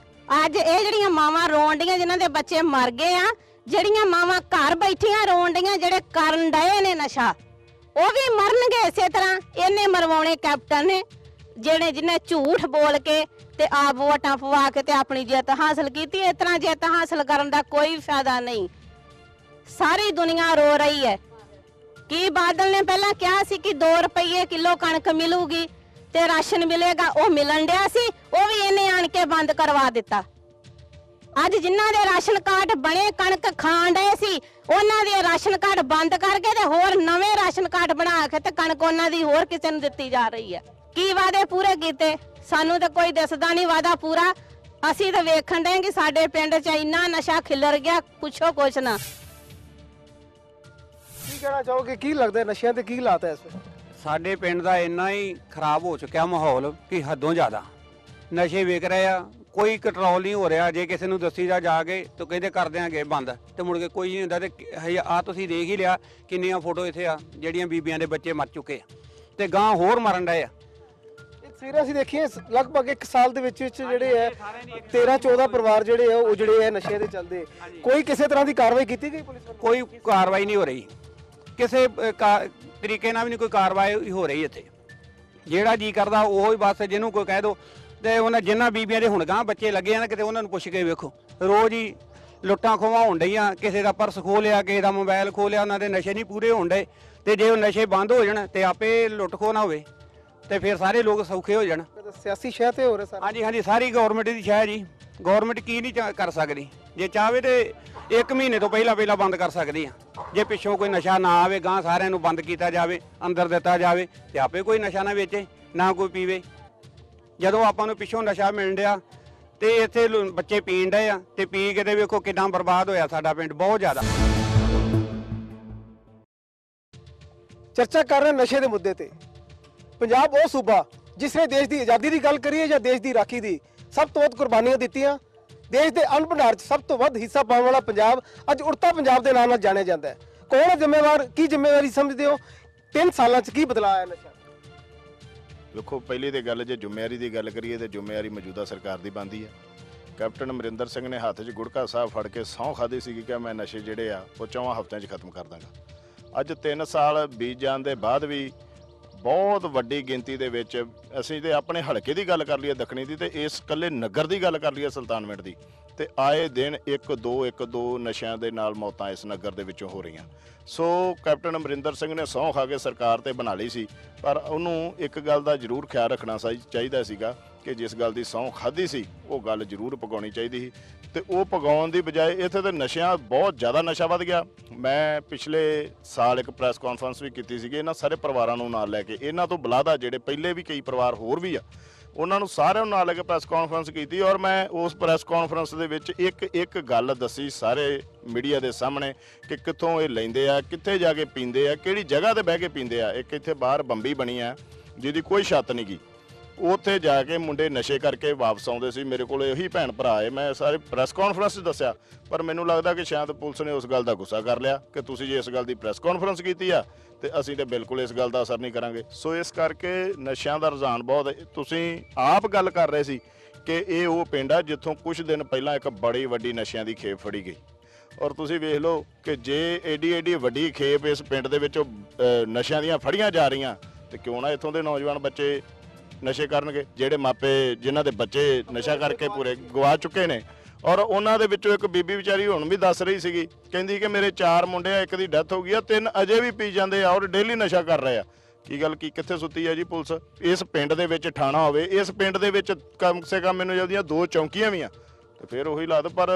I: ਅੱਜ ਇਹ ਜਿਹੜੀਆਂ ਮਾਵਾਂ ਰੋਣ ਡੀਆਂ, ਜਿਨ੍ਹਾਂ ਦੇ ਬੱਚੇ ਮਰ ਗਏ ਆ, ਜਿਹੜੀਆਂ ਮਾਵਾਂ ਘਰ ਬੈਠੀਆਂ ਰੋਣ ਡੀਆਂ, ਜਿਹੜੇ ਕਰਨ ਡਏ ਨੇ ਨਸ਼ਾ, ਉਹ ਵੀ ਮਰਨਗੇ ਇਸੇ ਤਰ੍ਹਾਂ। ਇਹਨੇ ਮਰਵਾਉਣੇ ਕੈਪਟਨ ਨੇ, ਜਿਹਨੇ ਝੂਠ ਬੋਲ ਕੇ ਤੇ ਆਪ ਵੋਟਾਂ ਪਵਾ ਕੇ ਤੇ ਆਪਣੀ ਜਿੱਤ ਹਾਸਲ ਕੀਤੀ। ਇਸ ਤਰ੍ਹਾਂ ਜਿੱਤ ਹਾਸਲ ਕਰਨ ਦਾ ਕੋਈ ਫਾਇਦਾ ਨਹੀਂ। ਸਾਰੀ ਦੁਨੀਆ ਰੋ ਰਹੀ ਹੈ ਕਿ ਬਾਦਲ ਨੇ ਪਹਿਲਾਂ ਕਿਹਾ ਸੀ ਕਿ 2 ਰੁਪਏ ਕਿਲੋ ਕਣਕ ਮਿਲੂਗੀ ਤੇ ਰਾਸ਼ਨ ਮਿਲੇਗਾ, ਉਹ ਮਿਲਣ ਡਿਆ ਸੀ, ਉਹ ਵੀ ਇਹਨੇ ਆਣ ਕੇ ਬੰਦ ਕਰਵਾ ਦਿੱਤਾ। ਅੱਜ ਜਿਨ੍ਹਾਂ ਦੇ ਰਾਸ਼ਨ ਕਾਰਡ ਬਣੇ, ਕਣਕ ਖਾਣ ਡਏ ਸੀ, ਉਹਨਾਂ ਦੇ ਰਾਸ਼ਨ ਕਾਰਡ ਬੰਦ ਕਰਕੇ ਤੇ ਹੋਰ ਨਵੇਂ ਰਾਸ਼ਨ ਕਾਰਡ ਬਣਾ ਕੇ ਤੇ ਕਣਕ ਉਹਨਾਂ ਦੀ ਹੋਰ ਕਿਸੇ ਨੂੰ ਦਿੱਤੀ ਜਾ ਰਹੀ ਹੈ। ਕੀ ਵਾਅਦੇ ਪੂਰੇ ਕੀਤੇ? ਸਾਨੂੰ ਤਾਂ ਕੋਈ ਦਿਸਦਾ ਨਹੀਂ ਵਾਅਦਾ ਪੂਰਾ। ਅਸੀਂ ਤਾਂ ਵੇਖਣ ਡਏ ਕਿ ਸਾਡੇ ਪਿੰਡ 'ਚ ਇੰਨਾ ਨਸ਼ਾ ਖਿਲਰ ਗਿਆ, ਪੁੱਛੋ ਕੁਛ ਨਾ।
A: ਕੀ ਕਹਿਣਾ ਚਾਹੋਗੇ? ਕੀ ਲੱਗਦਾ ਨਸ਼ਿਆਂ ਤੇ ਕੀ ਹਾਲਾਤ ਹੈ ਇਸ ਵੇਲੇ?
J: ਸਾਡੇ ਪਿੰਡ ਦਾ ਇੰਨਾ ਹੀ ਖਰਾਬ ਹੋ ਚੁੱਕਿਆ ਮਾਹੌਲ ਕਿ ਹੱਦੋਂ ਜ਼ਿਆਦਾ ਨਸ਼ੇ ਵਿਕ ਰਹੇ ਆ। ਕੋਈ ਕੰਟਰੋਲ ਨਹੀਂ ਹੋ ਰਿਹਾ। ਜੇ ਕਿਸੇ ਨੂੰ ਦੱਸੀ ਜਾ ਕੇ ਤਾਂ ਕਹਿੰਦੇ ਕਰ ਦਿਆਂਗੇ ਬੰਦ, ਤੇ ਮੁੜ ਕੇ ਕੋਈ ਨਹੀਂ ਹੁੰਦਾ। ਤੇ ਆ ਤੁਸੀਂ ਦੇਖ ਹੀ ਲਿਆ ਕਿੰਨੀਆਂ ਫੋਟੋ ਇੱਥੇ ਆ ਜਿਹੜੀਆਂ ਬੀਬੀਆਂ ਦੇ ਬੱਚੇ ਮਰ ਚੁੱਕੇ ਆ ਤੇ ਗਾਂ ਹੋਰ ਮਰਨ ਡਏ ਆ।
A: ਤਸਵੀਰਾਂ ਅਸੀਂ ਦੇਖੀਆਂ, ਲਗਭਗ 1 ਸਾਲ ਦੇ ਵਿੱਚ ਜਿਹੜੇ ਹੈ 13-14 ਪਰਿਵਾਰ ਜਿਹੜੇ ਆ ਉਹ ਜਿਹੜੇ ਹੈ ਨਸ਼ੇ ਦੇ ਚੱਲਦੇ। ਕੋਈ ਕਿਸੇ ਤਰ੍ਹਾਂ ਦੀ ਕਾਰਵਾਈ ਕੀਤੀ ਗਈ ਪੁਲਿਸ ਵੱਲੋਂ?
J: ਕੋਈ ਕਾਰਵਾਈ ਨਹੀਂ ਹੋ ਰਹੀ, ਕਿਸੇ ਤਰੀਕੇ ਨਾਲ ਵੀ ਨਹੀਂ ਕੋਈ ਕਾਰਵਾਈ ਹੋ ਰਹੀ ਇੱਥੇ। ਜਿਹੜਾ ਜੀ ਕਰਦਾ ਉਹ ਹੀ ਬਸ ਜਿਹਨੂੰ ਕੋਈ ਕਹਿ ਦੋ। ਤੇ ਉਹਨਾਂ ਜਿਨ੍ਹਾਂ ਬੀਬੀਆਂ ਦੇ ਹੁਣ ਗਾਂ ਬੱਚੇ ਲੱਗੇ ਆ ਨਾ, ਕਿਤੇ ਉਹਨਾਂ ਨੂੰ ਪੁੱਛ ਕੇ ਵੇਖੋ, ਰੋਜ਼ ਹੀ ਲੁੱਟਾਂ ਖੋਹਾਂ ਹੋਣ ਡਈਆਂ। ਕਿਸੇ ਦਾ ਪਰਸ ਖੋਹ ਲਿਆ, ਕਿਸੇ ਦਾ ਮੋਬਾਈਲ ਖੋਹ ਲਿਆ। ਉਹਨਾਂ ਦੇ ਨਸ਼ੇ ਨਹੀਂ ਪੂਰੇ ਹੋਣ ਡੇ। ਤੇ ਜੇ ਉਹ ਨਸ਼ੇ ਬੰਦ ਹੋ ਜਾਣ ਤੇ ਆਪੇ ਲੁੱਟ ਖੋਹ ਨਾ ਹੋਵੇ ਤੇ ਫਿਰ ਸਾਰੇ ਲੋਕ ਸੌਖੇ ਹੋ ਜਾਣ।
A: ਸਿਆਸੀ ਸ਼ਹਿ ਤੇ ਹੋ ਰਿਹਾ ਸਾਰਾ।
J: ਹਾਂਜੀ, ਸਾਰੀ ਗੌਰਮੈਂਟ ਦੀ ਸ਼ਹਿ ਜੀ। ਗੌਰਮੈਂਟ ਕੀ ਨਹੀਂ ਕਰ ਸਕਦੀ? ਜੇ ਚਾਹਵੇ ਤੇ 1 ਮਹੀਨੇ ਤੋਂ ਪਹਿਲਾਂ ਬੰਦ ਕਰ ਸਕਦੀ ਆ। ਜੇ ਪਿੱਛੋਂ ਕੋਈ ਨਸ਼ਾ ਨਾ ਆਵੇ, ਗਾਂ ਸਾਰਿਆਂ ਨੂੰ ਬੰਦ ਕੀਤਾ ਜਾਵੇ, ਅੰਦਰ ਦਿੱਤਾ ਜਾਵੇ ਤੇ ਆਪੇ ਕੋਈ ਨਸ਼ਾ ਨਾ ਵੇਚੇ, ਨਾ ਕੋਈ ਪੀਵੇ। ਜਦੋਂ ਆਪਾਂ ਨੂੰ ਪਿੱਛੋਂ ਨਸ਼ਾ ਮਿਲਣ ਡਿਆ ਤੇ ਇੱਥੇ ਬੱਚੇ ਪੀਣ ਡਏ ਆ ਤੇ ਪੀ ਕੇ ਤੇ ਵੇਖੋ ਕਿੰਨਾ ਬਰਬਾਦ ਹੋਇਆ ਸਾਡਾ ਪਿੰਡ, ਬਹੁਤ ਜ਼ਿਆਦਾ।
A: ਚਰਚਾ ਕਰ ਰਹੇ ਨਸ਼ੇ ਦੇ ਮੁੱਦੇ ਤੇ। ਪੰਜਾਬ ਉਹ ਸੂਬਾ ਜਿਸ ਨੇ ਦੇਸ਼ ਦੀ ਆਜ਼ਾਦੀ ਦੀ ਗੱਲ ਕਰੀਏ ਜਾਂ ਦੇਸ਼ ਦੀ ਰਾਖੀ ਦੀ, ਸਭ ਤੋਂ ਵੱਧ ਕੁਰਬਾਨੀਆਂ ਦਿੱਤੀਆਂ। ਦੇਸ਼ ਦੇ ਅੰਨ ਭੰਡਾਰ 'ਚ ਸਭ ਤੋਂ ਵੱਧ ਹਿੱਸਾ ਪਾਉਣ ਵਾਲਾ ਪੰਜਾਬ ਅੱਜ ਉੜਤਾ ਪੰਜਾਬ ਦੇ ਨਾਂ ਨਾਲ ਜਾਣਿਆ ਜਾਂਦਾ ਹੈ। ਕੌਣ ਹੈ ਜ਼ਿੰਮੇਵਾਰ, ਕੀ ਜ਼ਿੰਮੇਵਾਰੀ ਸਮਝਦੇ ਹੋ? 3 ਸਾਲਾਂ 'ਚ ਕੀ ਬਦਲਾਅ ਆਇਆ ਨਸ਼ਾ?
K: ਵੇਖੋ, ਪਹਿਲੀ ਤੇ ਗੱਲ ਜੇ ਜ਼ਿੰਮੇਵਾਰੀ ਦੀ ਗੱਲ ਕਰੀਏ ਤੇ ਜ਼ਿੰਮੇਵਾਰੀ ਮੌਜੂਦਾ ਸਰਕਾਰ ਦੀ ਬਣਦੀ ਹੈ। ਕੈਪਟਨ ਅਮਰਿੰਦਰ ਸਿੰਘ ਨੇ ਹੱਥ 'ਚ ਗੁੜਕਾ ਸਾਹਿਬ ਫੜ ਕੇ ਸਹੁੰ ਖਾਧੀ ਸੀਗੀ ਕਿ ਮੈਂ ਨਸ਼ੇ ਜਿਹੜੇ ਆ ਉਹ 4 ਹਫ਼ਤਿਆਂ 'ਚ ਖਤਮ ਕਰ ਦਾਂਗਾ। ਅੱਜ 3 ਸਾਲ ਬੀਤ ਜਾਣ ਦੇ ਬਾਅਦ ਵੀ ਬਹੁਤ ਵੱਡੀ ਗਿਣਤੀ ਦੇ ਵਿੱਚ, ਅਸੀਂ ਤੇ ਆਪਣੇ ਹਲਕੇ ਦੀ ਗੱਲ ਕਰ ਲਈਏ ਦੱਖਣੀ ਦੀ, ਤੇ ਇਸ ਇਕੱਲੇ ਨਗਰ ਦੀ ਗੱਲ ਕਰ ਲਈਏ ਸੁਲਤਾਨਵਿੰਡ ਦੀ, ਤੇ ਆਏ ਦਿਨ 1-2 ਨਸ਼ਿਆਂ ਦੇ ਨਾਲ ਮੌਤਾਂ ਇਸ ਨਗਰ ਦੇ ਵਿੱਚੋਂ ਹੋ ਰਹੀਆਂ। ਸੋ ਕੈਪਟਨ ਅਮਰਿੰਦਰ ਸਿੰਘ ਨੇ ਸਹੁੰ ਖਾ ਕੇ ਸਰਕਾਰ ਤੇ ਬਣਾ ਲਈ ਸੀ, ਪਰ ਉਹਨੂੰ ਇੱਕ ਗੱਲ ਦਾ ਜ਼ਰੂਰ ਖਿਆਲ ਰੱਖਣਾ ਚਾਹੀਦਾ ਸੀਗਾ ਕਿ ਜਿਸ ਗੱਲ ਦੀ ਸਹੁੰ ਖਾਧੀ ਸੀ ਉਹ ਗੱਲ ਜ਼ਰੂਰ ਪਗਾਉਣੀ ਚਾਹੀਦੀ ਸੀ, ਤੇ ਉਹ ਪਗਾਉਣ ਦੀ ਬਜਾਏ ਇੱਥੇ ਤੇ ਨਸ਼ਿਆਂ ਬਹੁਤ ਜ਼ਿਆਦਾ ਨਸ਼ਾ ਵੱਧ ਗਿਆ। ਮੈਂ ਪਿਛਲੇ ਸਾਲ ਇੱਕ ਪ੍ਰੈਸ ਕਾਨਫਰੰਸ ਵੀ ਕੀਤੀ ਸੀਗੀ ਇਹਨਾਂ ਸਾਰੇ ਪਰਿਵਾਰਾਂ ਨੂੰ ਨਾਲ ਲੈ ਕੇ, ਇਹਨਾਂ ਤੋਂ ਬੁਲਾਦਾ ਜਿਹੜੇ ਪਹਿਲੇ ਵੀ ਕਈ ਪਰਿਵਾਰ ਹੋਰ ਵੀ ਆ, ਉਹਨਾਂ ਨੂੰ ਸਾਰਿਆਂ ਨੂੰ ਨਾਲ ਲੈ ਕੇ ਪ੍ਰੈਸ ਕਾਨਫਰੰਸ ਕੀਤੀ, ਔਰ ਮੈਂ ਉਸ ਪ੍ਰੈਸ ਕਾਨਫਰੰਸ ਦੇ ਵਿੱਚ ਇੱਕ ਗੱਲ ਦੱਸੀ ਸਾਰੇ ਮੀਡੀਆ ਦੇ ਸਾਹਮਣੇ ਕਿ ਕਿੱਥੋਂ ਇਹ ਲੈਂਦੇ ਆ, ਕਿੱਥੇ ਜਾ ਕੇ ਪੀਂਦੇ ਆ, ਕਿਹੜੀ ਜਗ੍ਹਾ ਤੇ ਬਹਿ ਕੇ ਪੀਂਦੇ ਆ। ਇੱਕ ਇੱਥੇ ਬਾਹਰ ਬੰਬੀ ਬਣੀ ਆ ਜਿਹਦੀ ਕੋਈ ਛੱਤ ਨਹੀਂ ਗੀ, ਉੱਥੇ ਜਾ ਕੇ ਮੁੰਡੇ ਨਸ਼ੇ ਕਰਕੇ ਵਾਪਸ ਆਉਂਦੇ ਸੀ। ਮੇਰੇ ਕੋਲ ਇਹੀ ਭੈਣ ਭਰਾ ਆਏ, ਮੈਂ ਸਾਰੇ ਪ੍ਰੈਸ ਕਾਨਫਰੰਸ 'ਚ ਦੱਸਿਆ, ਪਰ ਮੈਨੂੰ ਲੱਗਦਾ ਕਿ ਸ਼ਾਇਦ ਪੁਲਿਸ ਨੇ ਉਸ ਗੱਲ ਦਾ ਗੁੱਸਾ ਕਰ ਲਿਆ ਕਿ ਤੁਸੀਂ ਜੇ ਇਸ ਗੱਲ ਦੀ ਪ੍ਰੈਸ ਕਾਨਫਰੰਸ ਕੀਤੀ ਆ ਤੇ ਅਸੀਂ ਤੇ ਬਿਲਕੁਲ ਇਸ ਗੱਲ ਦਾ ਅਸਰ ਨਹੀਂ ਕਰਾਂਗੇ। ਸੋ ਇਸ ਕਰਕੇ ਨਸ਼ਿਆਂ ਦਾ ਰੁਝਾਨ ਬਹੁਤ, ਤੁਸੀਂ ਆਪ ਗੱਲ ਕਰ ਰਹੇ ਸੀ ਕਿ ਇਹ ਉਹ ਪਿੰਡ ਆ ਜਿੱਥੋਂ ਕੁਝ ਦਿਨ ਪਹਿਲਾਂ ਇੱਕ ਬੜੀ ਵੱਡੀ ਨਸ਼ਿਆਂ ਦੀ ਖੇਪ ਫੜੀ ਗਈ, ਔਰ ਤੁਸੀਂ ਵੇਖ ਲਓ ਕਿ ਜੇ ਏਡੀ ਵੱਡੀ ਖੇਪ ਇਸ ਪਿੰਡ ਦੇ ਵਿੱਚੋਂ ਨਸ਼ਿਆਂ ਦੀਆਂ ਫੜੀਆਂ ਜਾ ਰਹੀਆਂ, ਤੇ ਕਿਉਂ ਨਾ ਇੱਥੋਂ ਦੇ ਨੌਜਵਾਨ ਬੱਚੇ ਨਸ਼ੇ ਕਰਨਗੇ, ਜਿਹੜੇ ਮਾਪੇ ਜਿਨ੍ਹਾਂ ਦੇ ਬੱਚੇ ਨਸ਼ਾ ਕਰਕੇ ਪੂਰੇ ਗਵਾ ਚੁੱਕੇ ਨੇ। ਔਰ ਉਹਨਾਂ ਦੇ ਵਿੱਚੋਂ ਇੱਕ ਬੀਬੀ ਵਿਚਾਰੀ ਹੁਣ ਵੀ ਦੱਸ ਰਹੀ ਸੀਗੀ, ਕਹਿੰਦੀ ਕਿ ਮੇਰੇ 4 ਮੁੰਡੇ ਆ, ਇੱਕ ਦੀ ਡੈਥ ਹੋ ਗਈ ਆ, 3 ਅਜੇ ਵੀ ਪੀ ਜਾਂਦੇ ਆ ਔਰ ਡੇਲੀ ਨਸ਼ਾ ਕਰ ਰਹੇ ਆ। ਕੀ ਗੱਲ, ਕੀ ਕਿੱਥੇ ਸੁੱਤੀ ਆ ਜੀ ਪੁਲਿਸ? ਇਸ ਪਿੰਡ ਦੇ ਵਿੱਚ ਥਾਣਾ ਹੋਵੇ, ਇਸ ਪਿੰਡ ਦੇ ਵਿੱਚ ਕਮ ਸੇ ਕਮ ਮੈਨੂੰ ਜਾਂਦੀਆਂ 2 ਚੌਂਕੀਆਂ ਵੀ ਆ, ਤੇ ਫਿਰ ਉਹੀ ਲਾਦ। ਪਰ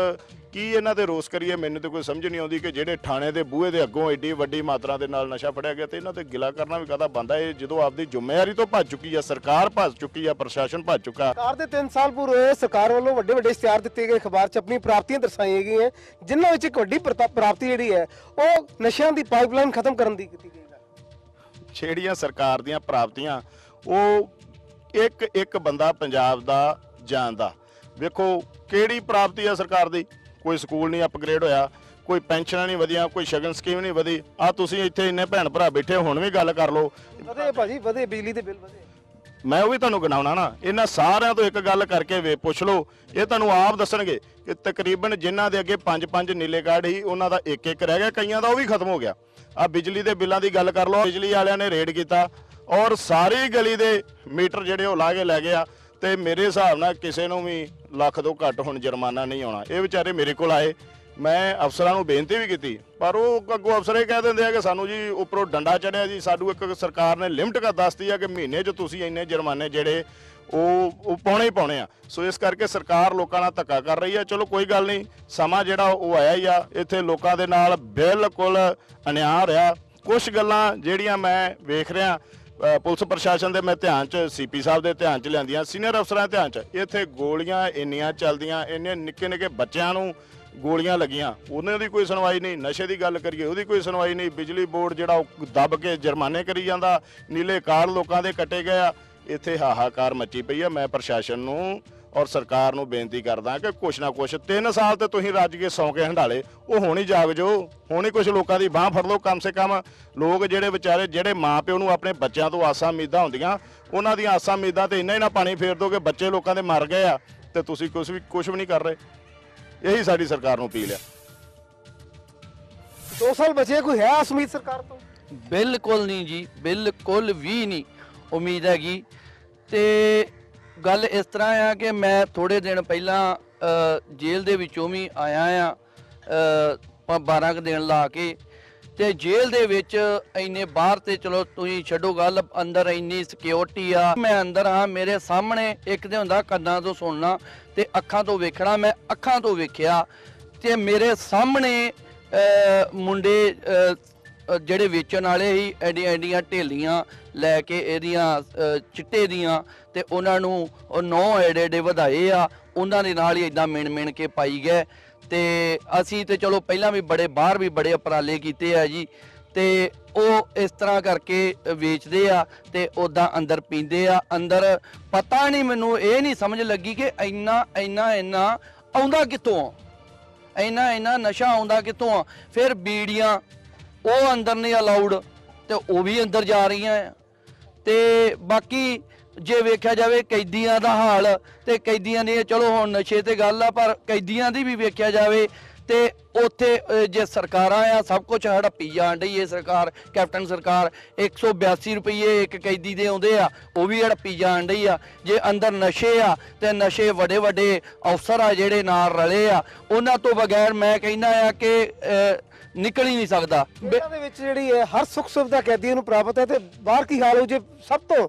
K: ਕੀ ਇਹਨਾਂ ਤੇ ਰੋਸ ਕਰੀਏ, ਮੈਨੂੰ ਤੇ ਕੋਈ ਸਮਝ ਨਹੀਂ ਆਉਂਦੀ ਕਿ ਜਿਹੜੇ ਥਾਣੇ ਦੇ ਬੂਹੇ ਦੇ ਅੱਗੋਂ ਏਡੀ ਵੱਡੀ ਮਾਤਰਾ ਦੇ ਨਾਲ ਨਸ਼ਾ ਫੜਿਆ ਗਿਆ, ਤੇ ਇਹਨਾਂ ਤੇ ਗਿਲਾ ਕਰਨਾ ਵੀ ਕਾਹਦਾ ਬਣਦਾ? ਇਹ ਜਦੋਂ ਆਪਦੀ ਜ਼ਿੰਮੇਵਾਰੀ ਤੋਂ ਭੱਜ ਚੁੱਕੀ ਆ, ਸਰਕਾਰ ਭੱਜ ਚੁੱਕੀ ਆ, ਪ੍ਰਸ਼ਾਸਨ ਭੱਜ ਚੁੱਕਾ।
A: ਸਰਕਾਰ ਦੇ 3 ਸਾਲ ਪੂਰੇ ਹੋਏ, ਸਰਕਾਰ ਵੱਲੋਂ ਵੱਡੇ ਇਸ਼ਤਿਹਾਰ ਦਿੱਤੇ ਗਏ, ਅਖਬਾਰ 'ਚ ਆਪਣੀ ਪ੍ਰਾਪਤੀਆਂ ਦਰਸਾਈਆਂ ਗਈਆਂ, ਜਿਨ੍ਹਾਂ ਵਿੱਚ ਇੱਕ ਵੱਡੀ ਪ੍ਰਾਪਤੀ ਜਿਹੜੀ ਹੈ ਉਹ ਨਸ਼ਿਆਂ ਦੀ ਪਾਈਪਲਾਈਨ ਖਤਮ ਕਰਨ ਦੀ ਕੀਤੀ ਗਈ ਹੈ।
K: ਜਿਹੜੀਆਂ ਸਰਕਾਰ ਦੀਆਂ ਪ੍ਰਾਪਤੀਆਂ ਉਹ ਇੱਕ ਬੰਦਾ ਪੰਜਾਬ ਦਾ ਜਾਣਦਾ। ਵੇਖੋ ਕਿਹੜੀ ਪ੍ਰਾਪਤੀ ਆ ਸਰਕਾਰ ਦੀ, ਕੋਈ ਸਕੂਲ ਨਹੀਂ ਅਪਗ੍ਰੇਡ ਹੋਇਆ, ਕੋਈ ਪੈਨਸ਼ਨਾਂ ਨਹੀਂ ਵਧੀਆਂ, ਕੋਈ ਸ਼ਗਨ ਸਕੀਮ ਨਹੀਂ ਵਧੀ। ਆ ਤੁਸੀਂ ਇੱਥੇ ਇੰਨੇ ਭੈਣ ਭਰਾ ਬੈਠੇ, ਹੁਣ ਵੀ ਗੱਲ ਕਰ ਲਓ,
A: ਵਧੇ ਭਾਜੀ, ਵਧੇ ਬਿਜਲੀ ਦੇ ਬਿੱਲ ਵਧੇ।
K: ਮੈਂ ਉਹ ਵੀ ਤੁਹਾਨੂੰ ਗਿਣਾਉਣਾ ਨਾ, ਇਹਨਾਂ ਸਾਰਿਆਂ ਤੋਂ ਇੱਕ ਗੱਲ ਕਰਕੇ ਪੁੱਛ ਲਓ, ਇਹ ਤੁਹਾਨੂੰ ਆਪ ਦੱਸਣਗੇ ਕਿ ਤਕਰੀਬਨ ਜਿਨ੍ਹਾਂ ਦੇ ਅੱਗੇ 5 ਨੀਲੇ ਕਾਰਡ ਸੀ ਉਹਨਾਂ ਦਾ ਇੱਕ ਰਹਿ ਗਿਆ, ਕਈਆਂ ਦਾ ਉਹ ਵੀ ਖਤਮ ਹੋ ਗਿਆ। ਆ ਬਿਜਲੀ ਦੇ ਬਿੱਲਾਂ ਦੀ ਗੱਲ ਕਰ ਲਓ, ਬਿਜਲੀ ਵਾਲਿਆਂ ਨੇ ਰੇਡ ਕੀਤਾ ਔਰ ਸਾਰੀ ਗਲੀ ਦੇ ਮੀਟਰ ਜਿਹੜੇ ਉਹ ਲਾ ਕੇ ਲੈ ਗਏ ਆ, ਤੇ ਮੇਰੇ ਹਿਸਾਬ ਨਾਲ ਕਿਸੇ ਨੂੰ ਵੀ ਲੱਖ ਤੋਂ ਘੱਟ ਹੁਣ ਜੁਰਮਾਨਾ ਨਹੀਂ ਆਉਣਾ। ਇਹ ਵਿਚਾਰੇ ਮੇਰੇ ਕੋਲ ਆਏ, ਮੈਂ ਅਫਸਰਾਂ ਨੂੰ ਬੇਨਤੀ ਵੀ ਕੀਤੀ, ਪਰ ਉਹ ਅੱਗੋਂ ਅਫਸਰ ਇਹ ਕਹਿ ਦਿੰਦੇ ਆ ਕਿ ਸਾਨੂੰ ਜੀ ਉੱਪਰੋਂ ਡੰਡਾ ਚੜਿਆ ਜੀ, ਸਾਨੂੰ ਇੱਕ ਸਰਕਾਰ ਨੇ ਲਿਮਟ ਦੱਸਤੀ ਆ ਕਿ ਮਹੀਨੇ 'ਚ ਤੁਸੀਂ ਇੰਨੇ ਜੁਰਮਾਨੇ ਜਿਹੜੇ ਉਹ ਪਾਉਣੇ ਹੀ ਪਾਉਣੇ ਆ। ਸੋ ਇਸ ਕਰਕੇ ਸਰਕਾਰ ਲੋਕਾਂ ਨਾਲ ਧੱਕਾ ਕਰ ਰਹੀ ਆ। ਚਲੋ ਕੋਈ ਗੱਲ ਨਹੀਂ, ਸਮਾਂ ਜਿਹੜਾ ਉਹ ਆਇਆ ਹੀ ਆ, ਇੱਥੇ ਲੋਕਾਂ ਦੇ ਨਾਲ ਬਿਲਕੁਲ ਅਨਿਆਂ ਰਿਹਾ। ਕੁਝ ਗੱਲਾਂ ਜਿਹੜੀਆਂ ਮੈਂ ਵੇਖ ਰਿਹਾ ਪੁਲਿਸ ਪ੍ਰਸ਼ਾਸਨ ਦੇ ਮੈਂ ਧਿਆਨ 'ਚ, ਸੀਪੀ ਸਾਹਿਬ ਦੇ ਧਿਆਨ 'ਚ ਲਿਆਂਦੀਆਂ, ਸੀਨੀਅਰ ਅਫਸਰਾਂ ਦੇ ਧਿਆਨ 'ਚ, ਇੱਥੇ ਗੋਲੀਆਂ ਇੰਨੀਆਂ ਚੱਲਦੀਆਂ, ਇੰਨੇ ਨਿੱਕੇ ਬੱਚਿਆਂ ਨੂੰ ਗੋਲੀਆਂ ਲੱਗੀਆਂ, ਉਹਨਾਂ ਦੀ ਕੋਈ ਸੁਣਵਾਈ ਨਹੀਂ। ਨਸ਼ੇ ਦੀ ਗੱਲ ਕਰੀਏ ਉਹਦੀ ਕੋਈ ਸੁਣਵਾਈ ਨਹੀਂ। ਬਿਜਲੀ ਬੋਰਡ ਜਿਹੜਾ ਉਹ ਦੱਬ ਕੇ ਜੁਰਮਾਨੇ ਕਰੀ ਜਾਂਦਾ, ਨੀਲੇ ਕਾਰਡ ਲੋਕਾਂ ਦੇ ਕੱਟੇ ਗਏ ਆ। ਇੱਥੇ ਹਾਹਾਕਾਰ ਮੱਚੀ ਪਈ ਆ। ਮੈਂ ਪ੍ਰਸ਼ਾਸਨ ਨੂੰ ਔਰ ਸਰਕਾਰ ਨੂੰ ਬੇਨਤੀ ਕਰਦਾ ਕਿ ਕੁਛ ਨਾ ਕੁਛ, 3 ਸਾਲ ਤੇ ਤੁਸੀਂ ਰੱਜ ਕੇ ਸੌਂ ਕੇ ਹੰਡਾਲੇ, ਉਹ ਹੁਣ ਹੀ ਜਾਗ ਜੋ, ਹੁਣ ਹੀ ਕੁਛ ਲੋਕਾਂ ਦੀ ਬਾਹ ਫੜ ਲਓ। ਕਮ ਸੇ ਕਮ ਲੋਕ ਜਿਹੜੇ ਵਿਚਾਰੇ, ਜਿਹੜੇ ਮਾਂ ਪਿਓ ਨੂੰ ਆਪਣੇ ਬੱਚਿਆਂ ਤੋਂ ਆਸਾਂ ਉਮੀਦਾਂ ਹੁੰਦੀਆਂ, ਉਹਨਾਂ ਦੀਆਂ ਆਸਾਂ ਉਮੀਦਾਂ ਤੇ ਇੰਨਾ ਹੀ ਨਾ ਪਾਣੀ ਫੇਰ ਦੋ ਕਿ ਬੱਚੇ ਲੋਕਾਂ ਦੇ ਮਰ ਗਏ ਆ ਤੇ ਤੁਸੀਂ ਕੁਛ ਵੀ ਨਹੀਂ ਕਰ ਰਹੇ। ਇਹੀ ਸਾਡੀ ਸਰਕਾਰ ਨੂੰ ਅਪੀਲ ਆ।
A: 2 ਸਾਲ ਬਚੇ, ਕੋਈ ਹੈ ਆਸ ਉਮੀਦ ਸਰਕਾਰ ਤੋਂ?
L: ਬਿਲਕੁਲ ਨਹੀਂ ਜੀ, ਬਿਲਕੁਲ ਵੀ ਨਹੀਂ ਉਮੀਦ ਹੈਗੀ। ਤੇ ਗੱਲ ਇਸ ਤਰ੍ਹਾਂ ਆ ਕਿ ਮੈਂ ਥੋੜੇ ਦਿਨ ਪਹਿਲਾਂ ਜੇਲ੍ਹ ਦੇ ਵਿੱਚੋਂ ਵੀ ਆਇਆ ਆ 12 ਦਿਨ ਲਾ ਕੇ, ਤੇ ਜੇਲ੍ਹ ਦੇ ਵਿੱਚ ਇੰਨੇ ਬਾਹਰ ਤੇ ਚਲੋ ਤੁਸੀਂ ਛੱਡੋ ਗੱਲ, ਅੰਦਰ ਇੰਨੀ ਸਿਕਿਉਰਿਟੀ ਆ। ਮੈਂ ਅੰਦਰ ਹਾਂ, ਮੇਰੇ ਸਾਹਮਣੇ ਇੱਕ ਤੇ ਹੁੰਦਾ ਕੰਨਾਂ ਤੋਂ ਸੁਣਨਾ ਤੇ ਅੱਖਾਂ ਤੋਂ ਵੇਖਣਾ। ਮੈਂ ਅੱਖਾਂ ਤੋਂ ਵੇਖਿਆ ਤੇ ਮੇਰੇ ਸਾਹਮਣੇ ਮੁੰਡੇ ਜਿਹੜੇ ਵੇਚਣ ਵਾਲੇ ਸੀ, ਐਡੀਆਂ ਢੇਲੀਆਂ ਲੈ ਕੇ ਇਹਦੀਆਂ ਚਿੱਟੇ ਦੀਆਂ, ਤੇ ਉਹਨਾਂ ਨੂੰ ਉਹ 9 ਐਡੇ ਵਧਾਏ ਆ, ਉਹਨਾਂ ਦੇ ਨਾਲ ਹੀ ਇਦਾਂ ਮਿਣ ਕੇ ਪਾਈ ਗਏ। ਤੇ ਅਸੀਂ ਤੇ ਚਲੋ ਪਹਿਲਾਂ ਵੀ ਬਾਹਰ ਵੀ ਬੜੇ ਉਪਰਾਲੇ ਕੀਤੇ ਆ ਜੀ, ਤੇ ਉਹ ਇਸ ਤਰ੍ਹਾਂ ਕਰਕੇ ਵੇਚਦੇ ਆ ਤੇ ਉੱਦਾਂ ਅੰਦਰ ਪੀਂਦੇ ਆ। ਅੰਦਰ ਪਤਾ ਨਹੀਂ, ਮੈਨੂੰ ਇਹ ਨਹੀਂ ਸਮਝ ਲੱਗੀ ਕਿ ਇੰਨਾ ਆਉਂਦਾ ਕਿੱਥੋਂ ਆ, ਇੰਨਾ ਨਸ਼ਾ ਆਉਂਦਾ ਕਿੱਥੋਂ ਆ। ਫਿਰ ਬੀੜੀਆਂ ਉਹ ਅੰਦਰ ਨਹੀਂ ਅਲਾਉਡ ਤੇ ਉਹ ਵੀ ਅੰਦਰ ਜਾ ਰਹੀਆਂ ਆ। ਤੇ ਬਾਕੀ ਜੇ ਵੇਖਿਆ ਜਾਵੇ ਕੈਦੀਆਂ ਦਾ ਹਾਲ, ਤੇ ਕੈਦੀਆਂ ਨੇ ਚਲੋ ਹੁਣ ਨਸ਼ੇ ਤੇ ਗੱਲ ਆ, ਪਰ ਕੈਦੀਆਂ ਦੀ ਵੀ ਵੇਖਿਆ ਜਾਵੇ ਤੇ ਉੱਥੇ ਜੇ ਸਰਕਾਰਾਂ ਆ ਸਭ ਕੁਝ ਹੜੱਪੀ ਜਾਣ ਡਈ ਇਹ ਸਰਕਾਰ, ਕੈਪਟਨ ਸਰਕਾਰ। 182 ਰੁਪਏ ਇੱਕ ਕੈਦੀ ਦੇ ਆਉਂਦੇ ਆ, ਉਹ ਵੀ ਹੜੱਪੀ ਜਾਣ ਡਈ ਆ। ਜੇ ਅੰਦਰ ਨਸ਼ੇ ਆ ਤੇ ਨਸ਼ੇ ਵੱਡੇ ਵੱਡੇ ਅਫਸਰ ਆ ਜਿਹੜੇ ਨਾਲ ਰਲੇ ਆ, ਉਹਨਾਂ ਤੋਂ ਬਗੈਰ ਮੈਂ ਕਹਿੰਦਾ ਆ ਕਿ ਨਿਕਲ ਹੀ ਨਹੀਂ ਸਕਦਾ।
A: ਇਹਨਾਂ ਦੇ ਵਿੱਚ ਜਿਹੜੀ ਹੈ ਹਰ ਸੁੱਖ ਸੁਵਿਧਾ ਕੈਦੀਆਂ ਨੂੰ ਪ੍ਰਾਪਤ ਹੈ, ਤੇ ਬਾਹਰ ਕੀ ਹਾਲ ਹੋ ਜੇ ਸਭ ਤੋਂ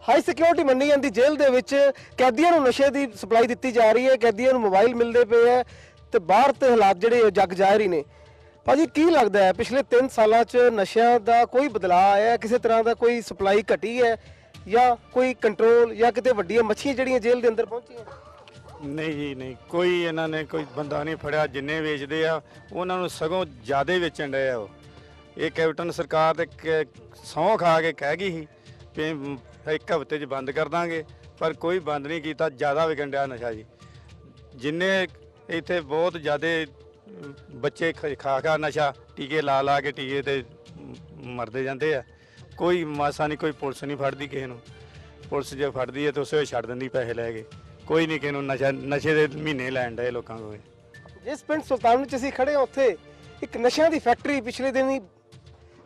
A: ਹਾਈ ਸਿਕਿਉਰਿਟੀ ਮੰਨੀ ਜਾਂਦੀ ਜੇਲ੍ਹ ਦੇ ਵਿੱਚ ਕੈਦੀਆਂ ਨੂੰ ਨਸ਼ੇ ਦੀ ਸਪਲਾਈ ਦਿੱਤੀ ਜਾ ਰਹੀ ਹੈ, ਕੈਦੀਆਂ ਨੂੰ ਮੋਬਾਈਲ ਮਿਲਦੇ ਪਏ ਹੈ, ਤੇ ਬਾਹਰ ਤੇ ਹਾਲਾਤ ਜਿਹੜੇ ਜੱਗ ਜ਼ਾਹਿਰ ਹੀ ਨੇ। ਭਾਜੀ ਕੀ ਲੱਗਦਾ ਹੈ ਪਿਛਲੇ 3 ਸਾਲਾਂ 'ਚ ਨਸ਼ਿਆਂ ਦਾ ਕੋਈ ਬਦਲਾਅ ਆਇਆ, ਕਿਸੇ ਤਰ੍ਹਾਂ ਦਾ ਕੋਈ ਸਪਲਾਈ ਘਟੀ ਹੈ ਜਾਂ ਕੋਈ ਕੰਟਰੋਲ, ਜਾਂ ਕਿਤੇ ਵੱਡੀਆਂ ਮੱਛੀਆਂ ਜਿਹੜੀਆਂ ਜੇਲ੍ਹ ਦੇ ਅੰਦਰ ਪਹੁੰਚੀਆਂ?
M: ਨਹੀਂ ਜੀ ਨਹੀਂ, ਕੋਈ ਇਹਨਾਂ ਨੇ ਕੋਈ ਬੰਦਾ ਨਹੀਂ ਫੜਿਆ। ਜਿੰਨੇ ਵੇਚਦੇ ਆ ਉਹਨਾਂ ਨੂੰ ਸਗੋਂ ਜ਼ਿਆਦਾ ਵੇਚਣ ਡਏ ਆ। ਉਹ ਇਹ ਕੈਪਟਨ ਸਰਕਾਰ ਤੇ ਸਹੁੰ ਖਾ ਕੇ ਕਹਿ ਗਈ ਸੀ ਵੀ 1 ਹਫ਼ਤੇ 'ਚ ਬੰਦ ਕਰ ਦਾਂਗੇ, ਪਰ ਕੋਈ ਬੰਦ ਨਹੀਂ ਕੀਤਾ। ਜ਼ਿਆਦਾ ਵਿਕਣ ਡਿਆ ਨਸ਼ਾ ਜੀ। ਜਿੰਨੇ ਇੱਥੇ ਬਹੁਤ ਜ਼ਿਆਦਾ ਬੱਚੇ ਖਾ ਨਸ਼ਾ, ਟੀਕੇ ਲਾ ਕੇ ਟੀਕੇ ਤੇ ਮਰਦੇ ਜਾਂਦੇ ਆ। ਕੋਈ ਮਾਸਾ ਨਹੀਂ, ਕੋਈ ਪੁਲਿਸ ਨਹੀਂ ਫੜਦੀ ਕਿਸੇ ਨੂੰ। ਪੁਲਿਸ ਜੇ ਫੜਦੀ ਹੈ ਤਾਂ ਉਸੇ ਵੇਲੇ ਛੱਡ ਦਿੰਦੀ ਪੈਸੇ ਲੈ ਕੇ। ਕੋਈ ਨਹੀਂ ਕਿਸੇ ਨੂੰ ਨਸ਼ੇ ਦੇ ਮਹੀਨੇ ਲੈਣ ਡਏ ਲੋਕਾਂ ਕੋਲ।
A: ਜਿਸ ਪਿੰਡ ਸੁਲਤਾਨ ਵਿੱਚ ਅਸੀਂ ਖੜੇ ਹਾਂ ਉੱਥੇ ਇੱਕ ਨਸ਼ਿਆਂ ਦੀ ਫੈਕਟਰੀ ਪਿਛਲੇ ਦਿਨ ਹੀ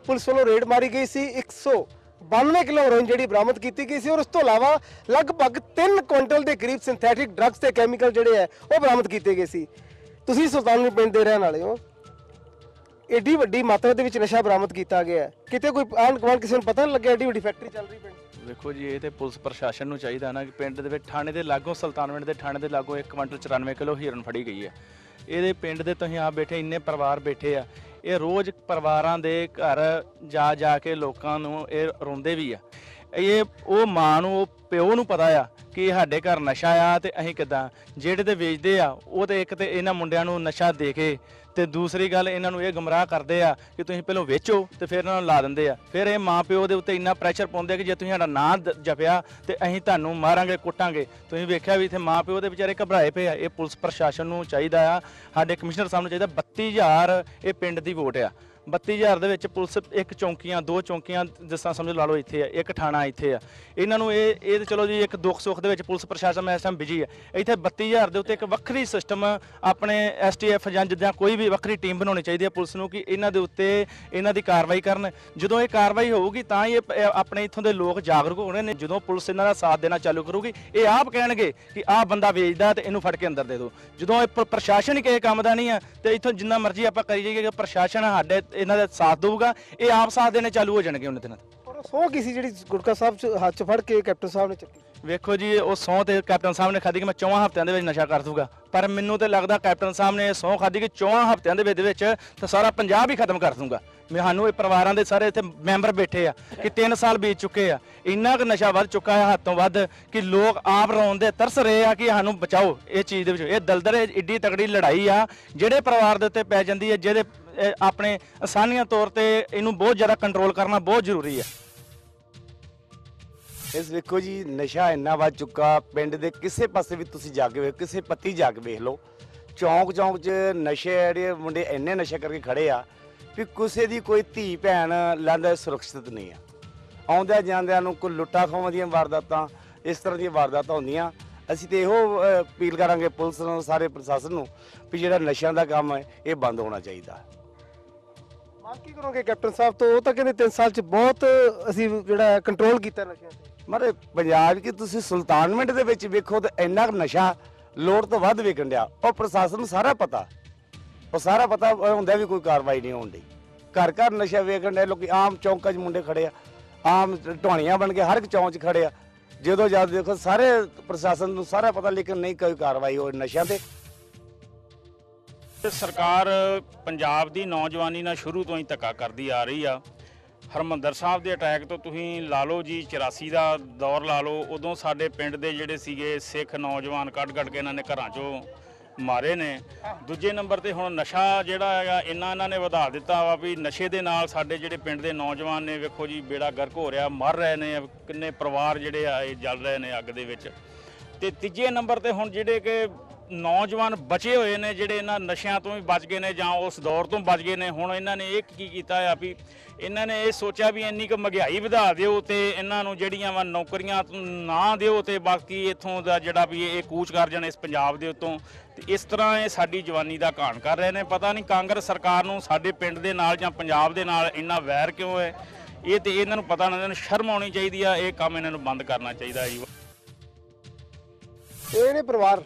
A: ਪੁਲਿਸ ਵੱਲੋਂ ਰੇਡ ਮਾਰੀ ਗਈ ਸੀ। 192 ਕਿਲੋ ਹੈਰੋਇਨ ਜਿਹੜੀ ਬਰਾਮਦ ਕੀਤੀ ਗਈ ਸੀ, ਔਰ ਉਸ ਤੋਂ ਇਲਾਵਾ ਲਗਭਗ 3 ਕੁਇੰਟਲ ਦੇ ਕਰੀਬ ਸਿੰਥੈਟਿਕ ਡਰੱਗਸ ਤੇ ਕੈਮੀਕਲ ਜਿਹੜੇ ਹੈ ਉਹ ਬਰਾਮਦ ਕੀਤੇ ਗਏ ਸੀ। ਤੁਸੀਂ ਸੁਲਤਾਨਪੁਰ ਪਿੰਡ ਦੇ ਰਹਿਣ ਵਾਲੇ ਹੋ, ਏਡੀ ਵੱਡੀ ਮਾਤਰਾ ਦੇ ਵਿੱਚ ਨਸ਼ਾ ਬਰਾਮਦ ਕੀਤਾ ਗਿਆ, ਕਿਤੇ ਕੋਈ ਆਂਢ ਗੁਆਂਢ ਕਿਸੇ ਨੂੰ ਪਤਾ ਨਹੀਂ ਲੱਗਿਆ ਏਡੀ ਵੱਡੀ ਫੈਕਟਰੀ ਚੱਲ ਰਹੀ ਪਿੰਡ?
N: ਵੇਖੋ ਜੀ, ਇਹ ਤੇ ਪੁਲਿਸ ਪ੍ਰਸ਼ਾਸਨ ਨੂੰ ਚਾਹੀਦਾ ਨਾ ਕਿ ਪਿੰਡ ਦੇ ਵਿੱਚ ਥਾਣੇ ਦੇ ਲਾਗੋਂ, ਸੁਲਤਾਨਪੁਰ ਦੇ ਥਾਣੇ ਦੇ ਲਾਗੋਂ 1 ਕੁਇੰਟਲ 94 ਕਿਲੋ ਹੀਰਨ ਫੜੀ ਗਈ ਹੈ। ਇਹਦੇ ਪਿੰਡ ਦੇ ਤੁਸੀਂ ਆਪ ਬੈਠੇ, ਇੰਨੇ ਪਰਿਵਾਰ ਬੈਠੇ ਆ, ਇਹ ਰੋਜ਼ ਪਰਿਵਾਰਾਂ ਦੇ ਘਰ ਜਾ ਕੇ ਲੋਕਾਂ ਨੂੰ ਇਹ ਰੋਂਦੇ ਵੀ ਆ। ਇਹ ਉਹ ਮਾਂ ਨੂੰ, ਉਹ ਪਿਓ ਨੂੰ ਪਤਾ ਆ ਕਿ ਸਾਡੇ ਘਰ ਨਸ਼ਾ ਆ ਤੇ ਅਸੀਂ ਕਿੱਦਾਂ। ਜਿਹੜੇ ਤੇ ਵੇਚਦੇ ਆ ਉਹ ਤੇ ਇੱਕ ਤੇ ਇਹਨਾਂ ਮੁੰਡਿਆਂ ਨੂੰ ਨਸ਼ਾ ਦੇ ਕੇ, ਤੇ ਦੂਸਰੀ ਗੱਲ ਇਹਨਾਂ ਨੂੰ ਇਹ ਗੁੰਮਰਾਹ ਕਰਦੇ ਆ ਕਿ ਤੁਸੀਂ ਪਹਿਲਾਂ ਵੇਚੋ ਤੇ ਫਿਰ ਇਹਨਾਂ ਨੂੰ ਲਾ ਦਿੰਦੇ ਆ। ਫਿਰ ਇਹ ਮਾਂ ਪਿਓ ਦੇ ਉੱਤੇ ਇੰਨਾ ਪ੍ਰੈਸ਼ਰ ਪਾਉਂਦੇ ਆ ਕਿ ਜੇ ਤੁਸੀਂ ਸਾਡਾ ਨਾਂ ਜਪਿਆ ਤੇ ਅਸੀਂ ਤੁਹਾਨੂੰ ਮਾਰਾਂਗੇ, ਕੁੱਟਾਂਗੇ। ਤੁਸੀਂ ਵੇਖਿਆ ਵੀ ਇੱਥੇ ਮਾਂ ਪਿਓ ਦੇ ਵਿਚਾਰੇ ਘਬਰਾਏ ਪਏ ਆ। ਇਹ ਪੁਲਿਸ ਪ੍ਰਸ਼ਾਸਨ ਨੂੰ ਚਾਹੀਦਾ ਆ, ਸਾਡੇ ਕਮਿਸ਼ਨਰ ਸਾਹਿਬ ਨੂੰ ਚਾਹੀਦਾ। 32,000 ਇਹ ਪਿੰਡ ਦੀ ਵੋਟ ਆ। 32,000 ਦੇ ਵਿੱਚ ਪੁਲਿਸ 1 ਚੌਂਕੀਆਂ 2 ਚੌਂਕੀਆਂ ਜਿਸ ਤਰ੍ਹਾਂ ਸਮਝ ਲਾ ਲਓ ਇੱਥੇ ਆ, 1 ਥਾਣਾ ਇੱਥੇ ਆ। ਇਹਨਾਂ ਨੂੰ ਇਹ ਤੇ ਚਲੋ ਜੀ ਇੱਕ ਦੁੱਖ ਸੁੱਖ ਦੇ ਵਿੱਚ ਪੁਲਿਸ ਪ੍ਰਸ਼ਾਸਨ ਇਸ ਟਾਈਮ ਬਿਜੀ ਆ। ਇੱਥੇ 32,000 ਦੇ ਉੱਤੇ ਇੱਕ ਵੱਖਰੀ ਸਿਸਟਮ ਆਪਣੇ STF ਜਾਂ ਜਿੱਦਾਂ ਕੋਈ ਵੀ ਵੱਖਰੀ ਟੀਮ ਬਣਾਉਣੀ ਚਾਹੀਦੀ ਹੈ ਪੁਲਿਸ ਨੂੰ ਕਿ ਇਹਨਾਂ ਦੇ ਉੱਤੇ ਇਹਨਾਂ ਦੀ ਕਾਰਵਾਈ ਕਰਨ। ਜਦੋਂ ਇਹ ਕਾਰਵਾਈ ਹੋਊਗੀ ਤਾਂ ਹੀ ਇਹ ਆਪਣੇ ਇੱਥੋਂ ਦੇ ਲੋਕ ਜਾਗਰੂਕ ਹੋਣੇ ਨੇ। ਜਦੋਂ ਪੁਲਿਸ ਇਹਨਾਂ ਦਾ ਸਾਥ ਦੇਣਾ ਚਾਲੂ ਕਰੂਗੀ, ਇਹ ਆਪ ਕਹਿਣਗੇ ਕਿ ਆਹ ਬੰਦਾ ਵੇਚਦਾ ਤੇ ਇਹਨੂੰ ਫੜ ਕੇ ਅੰਦਰ ਦੇ ਦਿਓ। ਜਦੋਂ ਇਹ ਪ੍ਰਸ਼ਾਸਨ ਹੀ ਕਿਸੇ ਕੰਮ ਦਾ ਨਹੀਂ ਆ ਤੇ ਇੱਥੋਂ ਜਿੰਨਾ ਮਰਜ਼ੀ ਆਪਾਂ ਕਰੀ ਜਾਈਏ, ਪ੍ਰਸ਼ਾਸਨ ਸਾਡੇ ਇਹਨਾਂ ਦਾ ਸਾਥ ਦੇਊਗਾ, ਇਹ ਆਪ ਸਾਥ ਦੇਣੇ ਚਾਲੂ ਹੋ ਜਾਣਗੇ ਉਹਨਾਂ ਦਿਨਾਂ ਤੇ।
A: ਔਰ ਸੌ ਕਿਸੇ ਜਿਹੜੀ ਗੁਟਕਾ ਸਾਹਿਬ ਚ ਹੱਥ ਚ ਫੜ ਕੇ ਕੈਪਟਨ ਸਾਹਿਬ ਨੇ ਚੱਕੀ।
N: ਵੇਖੋ ਜੀ, ਉਹ ਸਹੁੰ ਤੇ ਕੈਪਟਨ ਸਾਹਿਬ ਨੇ ਖਾਧੀ ਕਿ ਮੈਂ 4 ਹਫ਼ਤਿਆਂ ਦੇ ਵਿੱਚ ਨਸ਼ਾ ਕਰ ਦੂੰਗਾ, ਪਰ ਮੈਨੂੰ ਤੇ ਲੱਗਦਾ ਕੈਪਟਨ ਸਾਹਿਬ ਨੇ ਸਹੁੰ ਖਾਧੀ ਕਿ 4 ਹਫ਼ਤਿਆਂ ਦੇ ਵਿੱਚ ਤਾਂ ਸਾਰਾ ਪੰਜਾਬ ਹੀ ਖਤਮ ਕਰ ਦੂੰਗਾ। ਸਾਨੂੰ ਇਹ ਪਰਿਵਾਰਾਂ ਦੇ ਸਾਰੇ ਇੱਥੇ ਮੈਂਬਰ ਬੈਠੇ ਆ ਕਿ 3 ਸਾਲ ਬੀਤ ਚੁੱਕੇ ਆ, ਇੰਨਾ ਕੁ ਨਸ਼ਾ ਵੱਧ ਚੁੱਕਾ ਹੈ ਹੱਦ ਤੋਂ ਵੱਧ ਕਿ ਲੋਕ ਆਪ ਰੋਣ ਦੇ ਤਰਸ ਰਹੇ ਆ ਕਿ ਸਾਨੂੰ ਬਚਾਓ ਇਹ ਚੀਜ਼ ਦੇ ਵਿੱਚ। ਇਹ ਦਲਦਲ ਏਡੀ ਤਕੜੀ ਲੜਾਈ ਆ ਜਿਹੜੇ ਪਰਿਵਾਰ ਦੇ ਉੱਤੇ ਪੈ ਜਾਂਦੀ ਹੈ, ਜਿਹਦੇ ਆਪਣੇ ਆਸਾਨੀਆਂ ਤੌਰ ਤੇ ਇਹਨੂੰ ਬਹੁਤ ਜ਼ਿਆਦਾ ਕੰਟਰੋਲ ਕਰਨਾ ਬਹੁਤ ਜ਼ਰੂਰੀ ਹੈ।
O: ਇਸ ਵੇਖੋ ਜੀ, ਨਸ਼ਾ ਇੰਨਾ ਵੱਧ ਚੁੱਕਾ, ਪਿੰਡ ਦੇ ਕਿਸੇ ਪਾਸੇ ਵੀ ਤੁਸੀਂ ਜਾ ਕੇ ਵੇਖ, ਕਿਸੇ ਪੱਤੀ ਜਾ ਕੇ ਵੇਖ ਲਓ, ਚੌਂਕ 'ਚ ਨਸ਼ੇ ਜਿਹੜੇ ਮੁੰਡੇ ਇੰਨੇ ਨਸ਼ਾ ਕਰਕੇ ਖੜੇ ਆ ਵੀ ਕਿਸੇ ਦੀ ਕੋਈ ਧੀ ਭੈਣ ਲੈਂਦਾ ਸੁਰੱਖਿਅਤ ਨਹੀਂ ਆ। ਆਉਂਦਿਆਂ ਜਾਂਦਿਆਂ ਨੂੰ ਕੋਈ ਲੁੱਟਾਂ ਖੋਹਾਂ ਦੀਆਂ ਵਾਰਦਾਤਾਂ, ਇਸ ਤਰ੍ਹਾਂ ਦੀਆਂ ਵਾਰਦਾਤਾਂ ਹੁੰਦੀਆਂ। ਅਸੀਂ ਤੇ ਇਹੋ ਅਪੀਲ ਕਰਾਂਗੇ ਪੁਲਿਸ ਨੂੰ, ਸਾਰੇ ਪ੍ਰਸ਼ਾਸਨ ਨੂੰ ਵੀ ਜਿਹੜਾ ਨਸ਼ਿਆਂ ਦਾ ਕੰਮ ਹੈ ਇਹ ਬੰਦ ਹੋਣਾ ਚਾਹੀਦਾ।
A: ਮੰਗ ਕੀ ਕਰੋਗੇ ਕੈਪਟਨ ਸਾਹਿਬ ਤੋਂ? ਉਹ ਤਾਂ ਕਹਿੰਦੇ 3 ਸਾਲ ਚ ਬਹੁਤ ਅਸੀਂ ਜਿਹੜਾ ਕੰਟਰੋਲ ਕੀਤਾ ਨਸ਼ਿਆਂ ਤੇ।
O: ਮਾਰੇ ਪੰਜਾਬ ਕੀ ਤੁਸੀਂ ਸੁਲਤਾਨਪੁਰ ਦੇ ਵਿੱਚ ਵੇਖੋ ਤਾਂ ਇੰਨਾ ਕੁ ਨਸ਼ਾ ਲੋੜ ਤੋਂ ਵੱਧ ਵਿਕਣ ਡਿਆ। ਉਹ ਪ੍ਰਸ਼ਾਸਨ ਨੂੰ ਸਾਰਾ ਪਤਾ, ਉਹ ਸਾਰਾ ਪਤਾ ਹੁੰਦਾ ਵੀ ਕੋਈ ਕਾਰਵਾਈ ਨਹੀਂ ਹੋਣ ਡਈ। ਘਰ ਘਰ ਨਸ਼ਾ ਵੇਚਣ ਡਿਆ। ਲੋਕੀ ਆਮ ਚੌਂਕਾਂ 'ਚ ਮੁੰਡੇ ਖੜੇ ਆ, ਆਮ ਢੋਣੀਆਂ ਬਣ ਕੇ ਹਰ ਇੱਕ ਚੌਂਕ 'ਚ ਖੜੇ ਆ। ਜਦੋਂ ਜਦ ਦੇਖੋ ਸਾਰੇ ਪ੍ਰਸ਼ਾਸਨ ਨੂੰ ਸਾਰਾ ਪਤਾ, ਲੇਕਿਨ ਨਹੀਂ ਕੋਈ ਕਾਰਵਾਈ ਹੋ ਨਸ਼ਿਆਂ ਤੇ।
P: ਸਰਕਾਰ ਪੰਜਾਬ ਦੀ ਨੌਜਵਾਨੀ ਨਾਲ ਸ਼ੁਰੂ ਤੋਂ ਹੀ ਧੱਕਾ ਕਰਦੀ ਆ ਰਹੀ ਆ। ਹਰਮੰਦਰ ਸਾਹਿਬ ਦੇ ਅਟੈਕ ਤੋਂ ਤੁਸੀਂ ਲਾ ਲਓ ਜੀ, 84 ਦਾ ਦੌਰ ਲਾ ਲਓ, ਉਦੋਂ ਸਾਡੇ ਪਿੰਡ ਦੇ ਜਿਹੜੇ ਸੀਗੇ ਸਿੱਖ ਨੌਜਵਾਨ ਕੱਢ ਕੇ ਇਹਨਾਂ ਨੇ ਘਰਾਂ 'ਚੋਂ ਮਾਰੇ ਨੇ। ਦੂਜੇ ਨੰਬਰ ਤੇ ਹੁਣ ਨਸ਼ਾ ਜਿਹੜਾ ਹੈਗਾ ਇੰਨਾ ਇਹਨਾਂ ਨੇ ਵਧਾ ਦਿੱਤਾ ਵਾ ਵੀ ਨਸ਼ੇ ਦੇ ਨਾਲ ਸਾਡੇ ਜਿਹੜੇ ਪਿੰਡ ਦੇ ਨੌਜਵਾਨ ਨੇ ਵੇਖੋ ਜੀ ਬੇੜਾ ਗਰਕ ਹੋ ਰਿਹਾ, ਮਰ ਰਹੇ ਨੇ, ਕਿੰਨੇ ਪਰਿਵਾਰ ਜਿਹੜੇ ਆ ਇਹ ਜਲ ਰਹੇ ਨੇ ਅੱਗ ਦੇ ਵਿੱਚ। ਤੇ ਤੀਜੇ ਨੰਬਰ ਤੇ ਹੁਣ ਜਿਹੜੇ ਕਿ ਨੌਜਵਾਨ ਬਚੇ ਹੋਏ ਨੇ ਜਿਹੜੇ ਇਹਨਾਂ ਨਸ਼ਿਆਂ ਤੋਂ ਵੀ ਬਚ ਗਏ ਨੇ ਜਾਂ ਉਸ ਦੌਰ ਤੋਂ ਬਚ ਗਏ ਨੇ। ਹੁਣ ਇਹਨਾਂ ਨੇ ਇਹ ਕੀ ਕੀਤਾ ਆ ਵੀ ਇਹਨਾਂ ਨੇ ਇਹ ਸੋਚਿਆ ਵੀ ਇੰਨੀ ਕੁ ਮਹਿੰਗਾਈ ਵਧਾ ਦਿਓ ਤੇ ਇਹਨਾਂ ਨੂੰ ਜਿਹੜੀਆਂ ਵਾ ਨੌਕਰੀਆਂ ਨਾ ਦਿਓ ਤੇ ਬਾਕੀ ਇੱਥੋਂ ਦਾ ਜਿਹੜਾ ਵੀ ਇਹ ਕੂਚ ਕਰ ਜਾਣ ਇਸ ਪੰਜਾਬ ਦੇ ਉੱਤੋਂ। ਤੇ ਇਸ ਤਰ੍ਹਾਂ ਇਹ ਸਾਡੀ ਜਵਾਨੀ ਦਾ ਘਾਣ ਕਰ ਰਹੇ ਨੇ। ਪਤਾ ਨਹੀਂ ਕਾਂਗਰਸ ਸਰਕਾਰ ਨੂੰ ਸਾਡੇ ਪਿੰਡ ਦੇ ਨਾਲ ਜਾਂ ਪੰਜਾਬ ਦੇ ਨਾਲ ਇੰਨਾ ਵੈਰ ਕਿਉਂ ਹੈ। ਇਹ ਤੇ ਇਹਨਾਂ ਨੂੰ ਪਤਾ ਨਾ, ਇਹਨਾਂ ਨੂੰ ਸ਼ਰਮ ਆਉਣੀ ਚਾਹੀਦੀ ਆ। ਇਹ ਕੰਮ ਇਹਨਾਂ ਨੂੰ ਬੰਦ ਕਰਨਾ ਚਾਹੀਦਾ ਜੀ।
A: ਇਹ ਨੇ ਪਰਿਵਾਰ,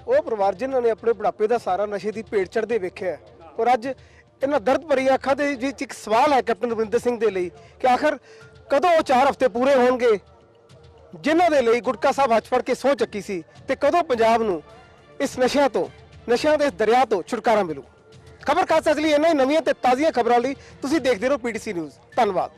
A: ਉਹ ਪਰਿਵਾਰ ਜਿਨ੍ਹਾਂ ਨੇ ਆਪਣੇ ਬੁਢਾਪੇ ਦਾ ਸਾਰਾ ਨਸ਼ੇ ਦੀ ਭੇਟ ਚੜ੍ਹਦੇ ਵੇਖਿਆ। ਔਰ ਅੱਜ ਇਹਨਾਂ ਦਰਦ ਭਰੀ ਅੱਖਾਂ ਦੇ ਵਿੱਚ ਇੱਕ ਸਵਾਲ ਹੈ ਕੈਪਟਨ ਅਮਰਿੰਦਰ ਸਿੰਘ ਦੇ ਲਈ ਕਿ ਆਖਰ ਕਦੋਂ ਉਹ 4 ਹਫ਼ਤੇ ਪੂਰੇ ਹੋਣਗੇ ਜਿਨ੍ਹਾਂ ਦੇ ਲਈ ਗੁਟਕਾ ਸਾਹਿਬ ਹੱਥ ਫੜ ਕੇ ਸਹੁੰ ਚੱਕੀ ਸੀ, ਤੇ ਕਦੋਂ ਪੰਜਾਬ ਨੂੰ ਇਸ ਨਸ਼ਿਆਂ ਦੇ ਇਸ ਦਰਿਆ ਤੋਂ ਛੁਟਕਾਰਾ ਮਿਲੂ। ਖਬਰ ਖਾਸ ਇਸ ਲਈ ਇਹਨਾਂ ਹੀ ਨਵੀਆਂ ਤੇ ਤਾਜ਼ੀਆਂ ਖਬਰਾਂ ਲਈ ਤੁਸੀਂ ਦੇਖਦੇ ਰਹੋ PTC ਨਿਊਜ਼। ਧੰਨਵਾਦ।